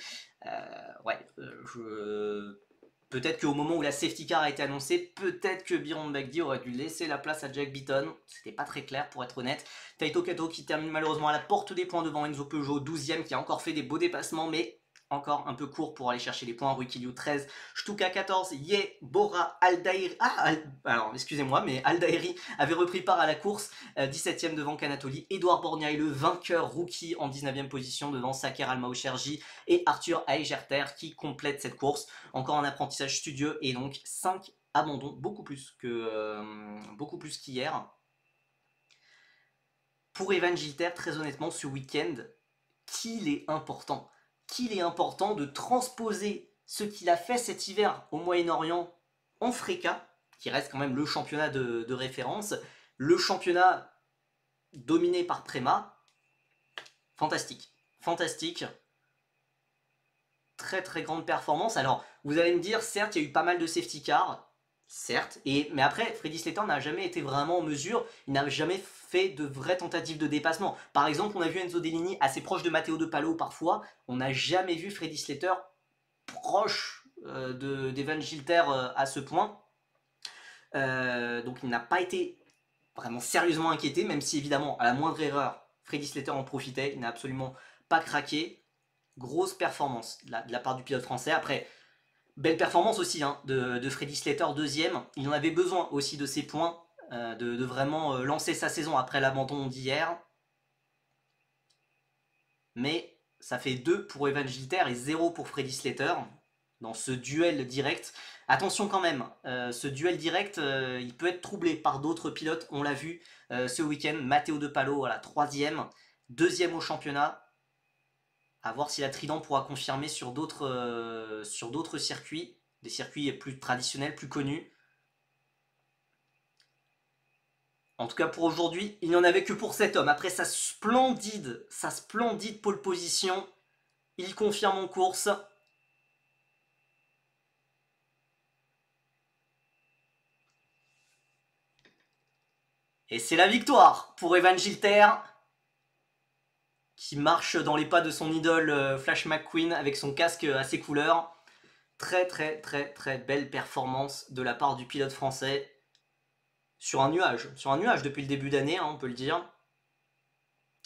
Speaker 1: Peut-être qu'au moment où la safety car a été annoncée, peut-être que Biron Bagdi aurait dû laisser la place à Jack Beaton. C'était pas très clair pour être honnête. Taito Kato qui termine malheureusement à la porte des points devant Enzo Peugeot, 12ème, qui a encore fait des beaux dépassements, mais encore un peu court pour aller chercher les points. Rui Killiu 13, Stuka 14, Ye, Bora, Aldairi. Alors excusez-moi, mais Aldairi avait repris part à la course, 17ème devant Kanatoli. Edouard Borgnaï, le vainqueur rookie, en 19ème position devant Saker Almaoucherji et Arthur Aigerter qui complète cette course. Encore un apprentissage studieux et donc 5 abandons, beaucoup plus qu'hier. Pour Evan Gilter, très honnêtement, ce week-end, qu'il est important de transposer ce qu'il a fait cet hiver au Moyen-Orient en Freka, qui reste quand même le championnat de référence, le championnat dominé par Prema. Fantastique, fantastique. Très très grande performance. Alors, vous allez me dire, certes, il y a eu pas mal de safety cars, certes, mais après, Freddy Slater n'a jamais été vraiment en mesure, il n'a jamais fait de vraies tentatives de dépassement. Par exemple, on a vu Enzo Deligny assez proche de Matteo De Palo parfois, on n'a jamais vu Freddy Slater proche d'Evan Gilter à ce point. Donc il n'a pas été vraiment sérieusement inquiété, même si évidemment, à la moindre erreur, Freddy Slater en profitait, il n'a absolument pas craqué. Grosse performance de la part du pilote français. Après, belle performance aussi de Freddy Slater, deuxième. Il en avait besoin aussi de ses points, de vraiment lancer sa saison après l'abandon d'hier. Mais ça fait 2 pour Evan Gilter et 0 pour Freddy Slater dans ce duel direct. Attention quand même, ce duel direct, il peut être troublé par d'autres pilotes. On l'a vu ce week-end, Matteo De Palo, voilà, 3ème, 2ème au championnat. À voir si la Trident pourra confirmer sur d'autres circuits, des circuits plus traditionnels, plus connus. En tout cas pour aujourd'hui, il n'y en avait que pour cet homme. Après sa splendide pole position, il confirme en course. Et c'est la victoire pour Evan Gilter, qui marche dans les pas de son idole Flash McQueen avec son casque à ses couleurs. Très très très très belle performance de la part du pilote français. Sur un nuage depuis le début d'année, on peut le dire.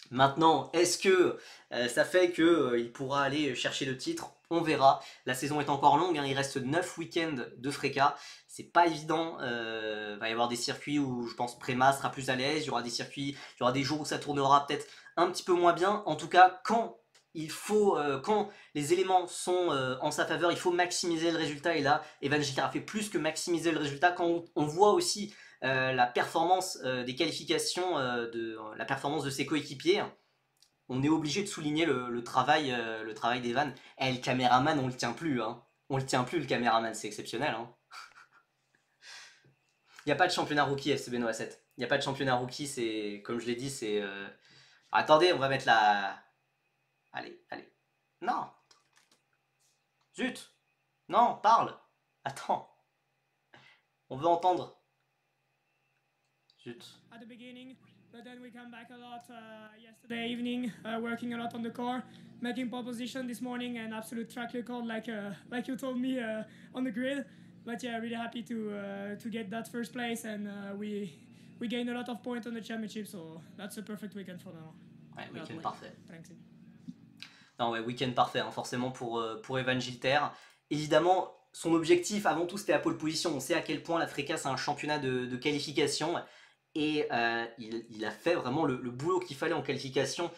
Speaker 1: Maintenant, est-ce que ça fait qu'il pourra aller chercher le titre? On verra. La saison est encore longue, il reste 9 week-ends de Freka. C'est pas évident. Il va y avoir des circuits où je pense Prema sera plus à l'aise. Il y aura des circuits, il y aura des jours où ça tournera peut-être un petit peu moins bien. En tout cas, quand il faut, quand les éléments sont en sa faveur, il faut maximiser le résultat. Et là, Evan Gilter a fait plus que maximiser le résultat. Quand on voit aussi la performance des qualifications, la performance de ses coéquipiers, on est obligé de souligner le travail d'Evan. Et le caméraman, on le tient plus. Hein. On le tient plus, le caméraman, c'est exceptionnel. Hein. Il n'y a pas de championnat rookie FC Benoît 7. Il n'y a pas de championnat rookie, c'est, comme je l'ai dit, c'est... Attendez, on va mettre la... Allez, allez. Non. Zut. Non, parle. Attends. On veut entendre. Zut.
Speaker 2: At the beginning, but then we come back a lot yesterday evening, working a lot on the core, making pole position this morning and absolute track record like you told me on the grid. But yeah, really happy to get that first place and we gained a lot of points on the championship, so that's a perfect weekend for now.
Speaker 1: Ouais, week-end parfait.
Speaker 2: Thanks.
Speaker 1: Non, ouais, week-end parfait, hein, forcément pour Evan Gilter. Évidemment, son objectif avant tout c'était la pole position. On sait à quel point la FRECA c'est un championnat de qualification et il a fait vraiment le boulot qu'il fallait en qualification.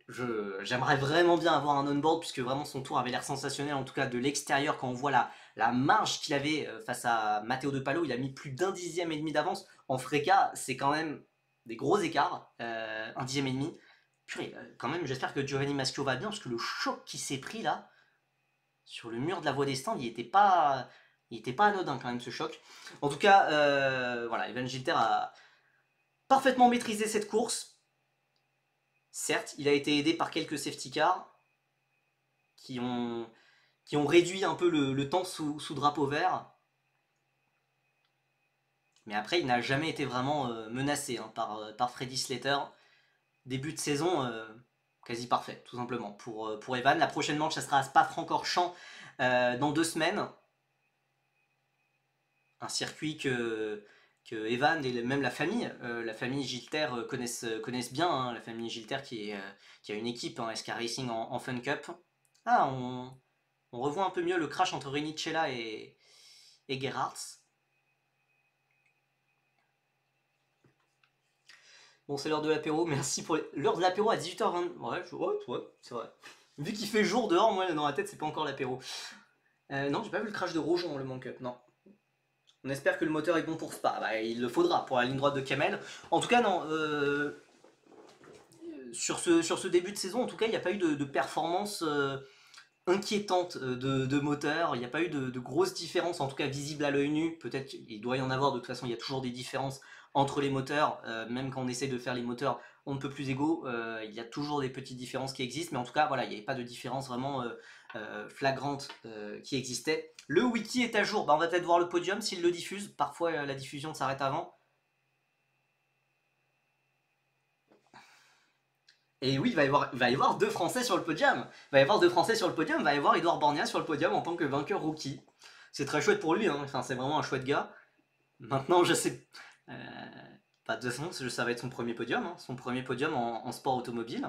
Speaker 1: J'aimerais vraiment bien avoir un on-board puisque vraiment son tour avait l'air sensationnel, en tout cas de l'extérieur. Quand on voit la marge qu'il avait face à Matteo De Palo, il a mis plus d'1,5 dixième d'avance. En FRECA c'est quand même des gros écarts, 1,5 dixième. Purée, quand même j'espère que Giovanni Maschio va bien parce que le choc qui s'est pris là sur le mur de la voie des stands, il était pas anodin quand même ce choc. En tout cas, voilà, Evan Gilter a parfaitement maîtrisé cette course. Certes, il a été aidé par quelques safety cars qui ont réduit un peu le temps sous drapeau vert. Mais après, il n'a jamais été vraiment menacé hein, par Freddy Slater. Début de saison quasi parfait, tout simplement, pour Evan. La prochaine manche, ça sera à Spa-Francorchamps dans 2 semaines. Un circuit que Evan et même la famille Gilter connaissent bien. Hein, la famille Gilter qui a une équipe, hein, SK Racing en Fun Cup. Ah, on revoit un peu mieux le crash entre Renicella et Gerhardt. Bon, c'est l'heure de l'apéro, merci pour l'heure de l'apéro à 18h20. Ouais, c'est vrai. Vu qu'il fait jour dehors, moi dans la tête, c'est pas encore l'apéro. Non, j'ai pas vu le crash de Rojon, le Mancup, non. On espère que le moteur est bon pour Spa. Bah, il le faudra pour la ligne droite de Kamel. En tout cas, non. Sur ce début de saison, en tout cas, il n'y a pas eu de performance inquiétante de moteur. Il n'y a pas eu de grosses différences, en tout cas visibles à l'œil nu. Peut-être qu'il doit y en avoir, de toute façon, il y a toujours des différences entre les moteurs. Même quand on essaie de faire les moteurs on ne peut plus égaux, il y a toujours des petites différences qui existent. Mais en tout cas, voilà, il n'y avait pas de différence vraiment flagrante qui existait. Le wiki est à jour. Bah, on va peut-être voir le podium s'il le diffuse. Parfois, la diffusion s'arrête avant. Et oui, il va y avoir 2 Français sur le podium. Il va y avoir 2 Français sur le podium. Il va y avoir Edouard Borgna sur le podium en tant que vainqueur rookie. C'est très chouette pour lui. Hein. Enfin, c'est vraiment un chouette gars. Maintenant, je sais... de toute façon, ça va être son premier podium. Hein. Son premier podium en sport automobile.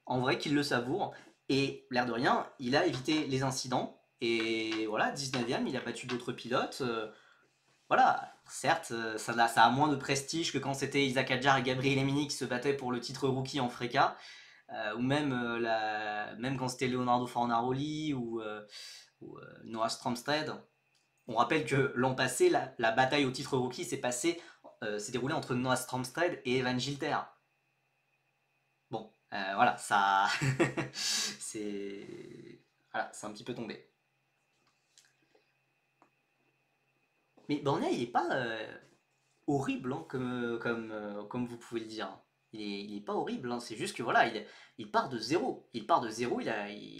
Speaker 1: En vrai qu'il le savoure. Et l'air de rien, il a évité les incidents. Et voilà, 19ème, il a battu d'autres pilotes. Voilà, certes, ça a moins de prestige que quand c'était Isaac Adjar et Gabriel Emini qui se battaient pour le titre rookie en FRECA. Ou même, même quand c'était Leonardo Fornaroli ou Noah Stromsted. On rappelle que l'an passé, la bataille au titre rookie s'est déroulée entre Noah Stromsted et Evan Gilter. Bon, voilà, ça... c'est un petit peu tombé. Mais Borgna, il est pas horrible, hein, comme vous pouvez le dire. Il est pas horrible, hein, c'est juste que voilà, il part de zéro. Il part de zéro, il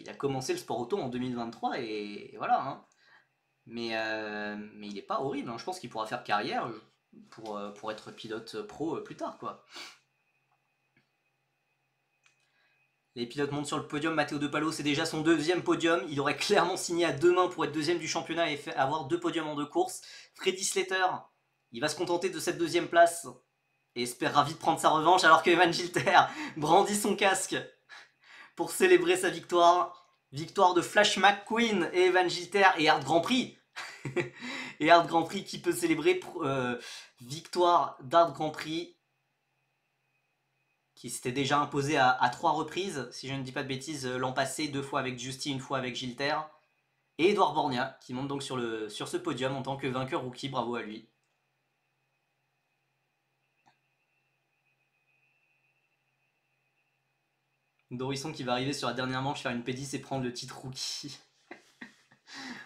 Speaker 1: a commencé le sport auto en 2023 et voilà. Hein. Mais il est pas horrible, hein. Je pense qu'il pourra faire carrière pour être pilote pro plus tard, quoi. Les pilotes montent sur le podium. Matteo De Palo, c'est déjà son 2e podium. Il aurait clairement signé à 2 mains pour être 2e du championnat et avoir 2 podiums en 2 courses. Freddy Slater, il va se contenter de cette 2e place et espérera vite prendre sa revanche alors que Evan Gilter brandit son casque pour célébrer sa victoire. Victoire de Flash McQueen et Evan Gilter et Hard Grand Prix. Et Hard Grand Prix qui peut célébrer victoire d'Hard Grand Prix. qui s'était déjà imposé à 3 reprises, si je ne dis pas de bêtises, l'an passé, 2 fois avec Justy, une fois avec Gilter. Et Edouard Borgna, qui monte donc sur ce podium en tant que vainqueur rookie, bravo à lui. Dorisson qui va arriver sur la dernière manche faire une P10 et prendre le titre rookie.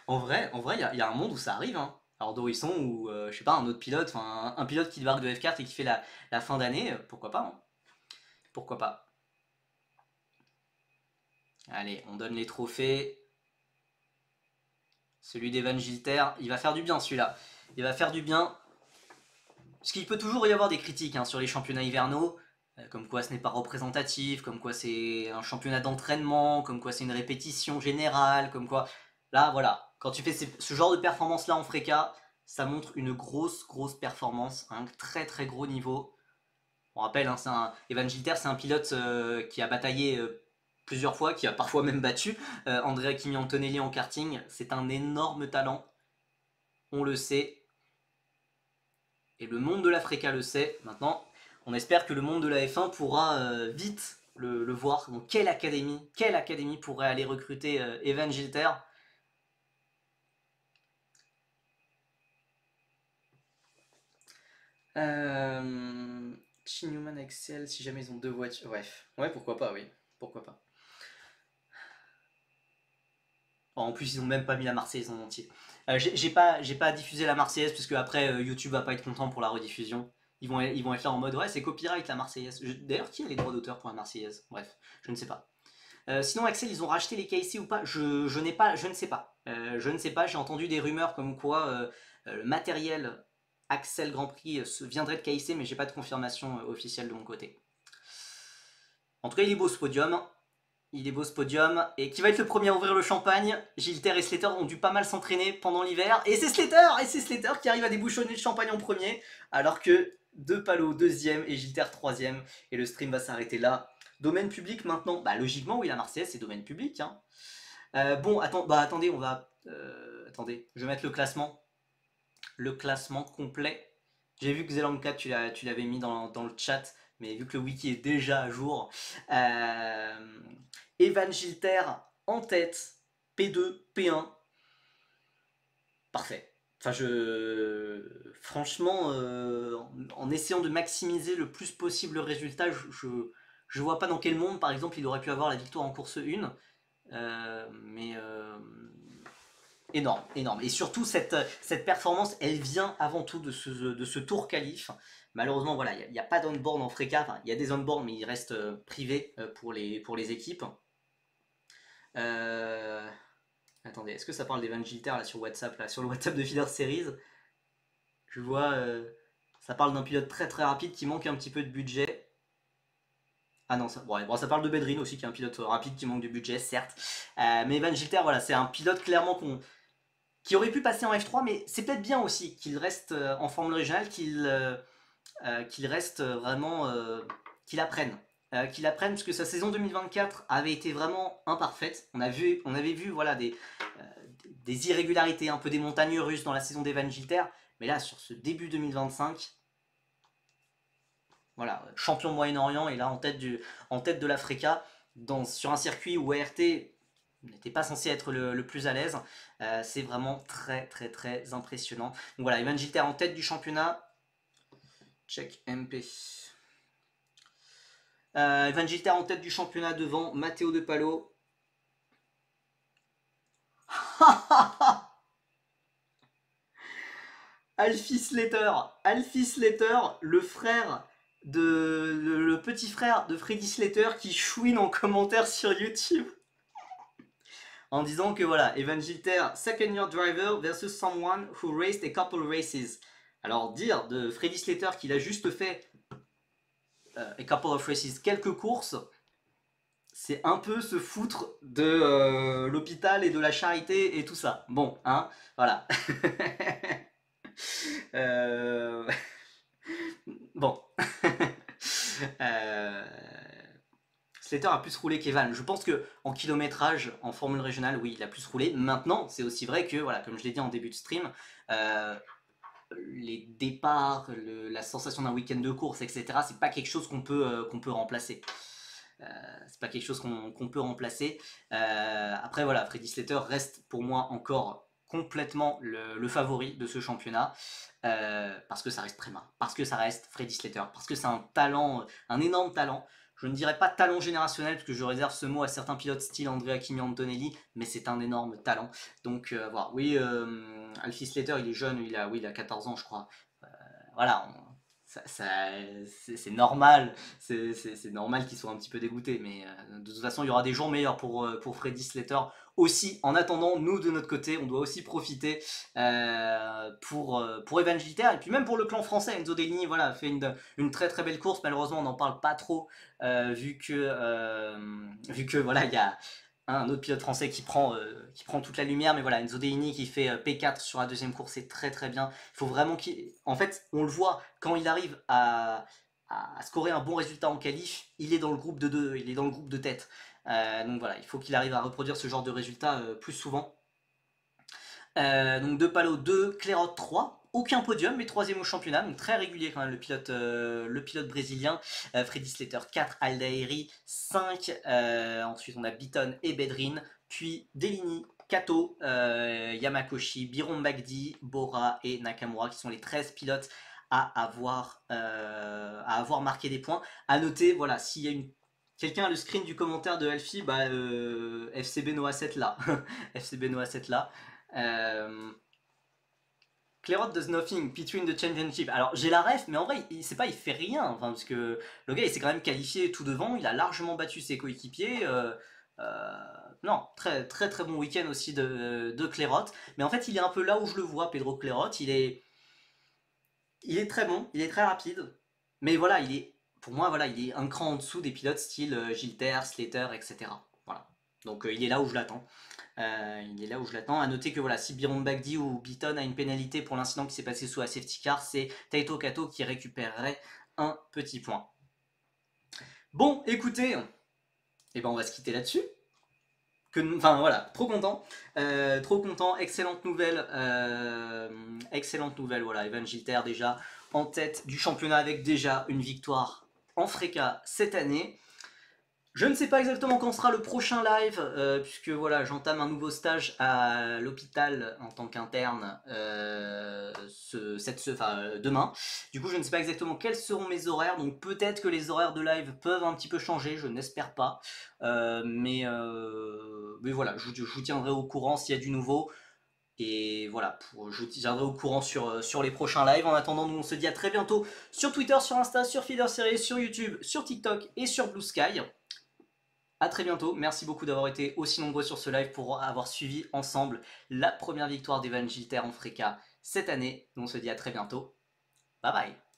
Speaker 1: En vrai, il y a un monde où ça arrive, hein. Alors Dorisson ou, je sais pas, un autre pilote, enfin un pilote qui débarque de F4 et qui fait la fin d'année, pourquoi pas, hein. Pourquoi pas. Allez, on donne les trophées. Celui d'Evan Gilter, il va faire du bien celui-là. Il va faire du bien. Parce qu'il peut toujours y avoir des critiques hein, sur les championnats hivernaux, comme quoi ce n'est pas représentatif, comme quoi c'est un championnat d'entraînement, comme quoi c'est une répétition générale, comme quoi... Là, voilà, quand tu fais ce genre de performance-là en Freca, ça montre une grosse performance, un très très gros niveau. On rappelle, hein, Evan Gilter, c'est un pilote qui a bataillé plusieurs fois, qui a parfois même battu Andrea Kimi Antonelli en karting. C'est un énorme talent, on le sait. Et le monde de la Freca le sait. Maintenant, on espère que le monde de la F1 pourra vite le voir. Donc, quelle académie pourrait aller recruter Evan Gilter? Newman Excel, si jamais ils ont 2 voitures. Bref, ouais, pourquoi pas, oui. Pourquoi pas. Oh, en plus, ils ont même pas mis la Marseillaise en entier. J'ai pas diffusé la Marseillaise parce que après YouTube va pas être content pour la rediffusion. Ils vont être là en mode ouais, c'est copyright la Marseillaise. D'ailleurs, qui a les droits d'auteur pour la Marseillaise? Bref, je ne sais pas. Sinon, Axel, ils ont racheté les KC ou pas? Je ne sais pas. Je ne sais pas. J'ai entendu des rumeurs comme quoi le matériel Axel Grand Prix viendrait de KC, mais j'ai pas de confirmation officielle de mon côté. En tout cas, il est beau ce podium. Il est beau ce podium. Et qui va être le premier à ouvrir le champagne? Gilter et Slater ont dû pas mal s'entraîner pendant l'hiver. Et c'est Slater qui arrive à débouchonner le champagne en premier. Alors que De Palot deuxième et Gilter troisième. Et le stream va s'arrêter là. Domaine public maintenant. Bah logiquement oui, la Marseillaise c'est domaine public. Hein. Bon, attendez, on va... attendez, je vais mettre le classement. Le classement complet. J'ai vu que Zelanka tu l'avais mis dans le chat. Mais vu que le wiki est déjà à jour... Evan Gilter en tête, P2, P1. Parfait. Enfin, franchement, en essayant de maximiser le plus possible le résultat, je vois pas dans quel monde, par exemple, il aurait pu avoir la victoire en course 1. Mais énorme. Et surtout, cette performance, elle vient avant tout de ce tour qualif. Malheureusement, voilà, il n'y a pas d'on-board en Freca. Enfin, il y a des on-board, mais ils restent privés pour les équipes. Attendez, est-ce que ça parle d'Evan Gilter là sur WhatsApp, là, sur le WhatsApp de Feeder Series? Je vois, ça parle d'un pilote très très rapide qui manque un petit peu de budget. Ah non, ça parle de Bedrin aussi, qui est un pilote rapide qui manque de budget, certes. Mais Evan Gilter, voilà, c'est un pilote clairement qui aurait pu passer en F3, mais c'est peut-être bien aussi qu'il reste en Formule régionale, qu'il reste vraiment, qu'il apprenne. Parce que sa saison 2024 avait été vraiment imparfaite. On avait vu voilà, des irrégularités, un peu des montagnes russes dans la saison d'Evan Gilter. Mais là, sur ce début 2025, voilà, champion Moyen-Orient et là en tête de la Freca, sur un circuit où ART n'était pas censé être le plus à l'aise. C'est vraiment très très très impressionnant. Donc voilà, Evan Gilter en tête du championnat. Check MP. Evan Gilter en tête du championnat devant Matteo De Pallo. Alfie Slater, le petit frère de Freddy Slater qui chouine en commentaire sur YouTube en disant que voilà, Evan Gilter, second year driver versus someone who raced a couple races. Alors dire de Freddy Slater qu'il a juste fait a couple of races, quelques courses, c'est un peu se foutre de l'hôpital et de la charité et tout ça. Bon, hein, voilà. Bon. Slater a plus roulé qu'Evan. Je pense que en kilométrage, en formule régionale, oui, il a plus roulé. Maintenant, c'est aussi vrai que, voilà, comme je l'ai dit en début de stream, les départs, la sensation d'un week-end de course, etc., c'est pas quelque chose qu'on peut remplacer. C'est pas quelque chose qu'on peut remplacer. Après voilà, Freddy Slater reste pour moi encore complètement le favori de ce championnat, parce que ça reste Prema, parce que ça reste Freddy Slater, parce que c'est un talent, un énorme talent. Je ne dirais pas talent générationnel, parce que je réserve ce mot à certains pilotes style Andrea Kimi Antonelli, mais c'est un énorme talent. Donc voilà, oui, Alfie Slater, il est jeune, il a 14 ans je crois. Voilà, c'est normal, c'est normal qu'ils soient un petit peu dégoûtés, mais de toute façon, il y aura des jours meilleurs pour Freddy Slater aussi. En attendant, nous de notre côté, on doit aussi profiter pour Evan Gilter et puis même pour le clan français. Enzo Deligny, voilà, a fait une très très belle course. Malheureusement, on n'en parle pas trop vu que voilà, il y a un autre pilote français qui prend toute la lumière, mais voilà, Enzo Deini qui fait P4 sur la deuxième course, c'est très très bien. Il faut vraiment qu'il... En fait, on le voit, quand il arrive à scorer un bon résultat en qualif, il est dans le groupe de deux, il est dans le groupe de tête. Donc voilà, il faut qu'il arrive à reproduire ce genre de résultat plus souvent. Donc De Palou 2, Clairot 3. Aucun podium, mais troisième au championnat, donc très régulier quand même le pilote brésilien. Freddy Slater 4, Aldairi 5, ensuite on a Beaton et Bedrin, puis Deligny, Kato, Yamakoshi, Biron Magdi, Bora et Nakamura qui sont les 13 pilotes à avoir marqué des points. À noter, voilà, s'il y a quelqu'un a le screen du commentaire de Alfie, bah, FCB Noah 7 là. FCB Noah 7 là. Clairot does nothing between the championship. Alors j'ai la ref, mais en vrai, il fait rien. Enfin, parce que le gars, il s'est quand même qualifié tout devant. Il a largement battu ses coéquipiers. Non, très très très bon week-end aussi de Clairot. Mais en fait, il est un peu là où je le vois, Pedro Clairot. Il est très bon, il est très rapide. Mais voilà, pour moi, voilà, il est un cran en dessous des pilotes style Gilter, Slater, etc. Voilà. Donc il est là où je l'attends. Il est là où je l'attends. A noter que voilà, si Biron Bagdi ou Beaton a une pénalité pour l'incident qui s'est passé sous la safety car, c'est Taito Kato qui récupérerait un petit point. Bon, écoutez, eh ben on va se quitter là-dessus. Enfin voilà, trop content, excellente nouvelle, voilà, Evan Gilter déjà en tête du championnat avec déjà une victoire en Freca cette année. Je ne sais pas exactement quand sera le prochain live, puisque voilà, j'entame un nouveau stage à l'hôpital en tant qu'interne demain. Du coup, je ne sais pas exactement quels seront mes horaires, donc peut-être que les horaires de live peuvent un petit peu changer, je n'espère pas. Mais voilà, je vous tiendrai au courant s'il y a du nouveau. Et voilà, je vous tiendrai au courant sur les prochains lives. En attendant, nous on se dit à très bientôt sur Twitter, sur Insta, sur Feeder Series, sur YouTube, sur TikTok et sur Blue Sky. A très bientôt, merci beaucoup d'avoir été aussi nombreux sur ce live pour avoir suivi ensemble la première victoire d'Evan Gilter en Freca cette année. On se dit à très bientôt, bye bye.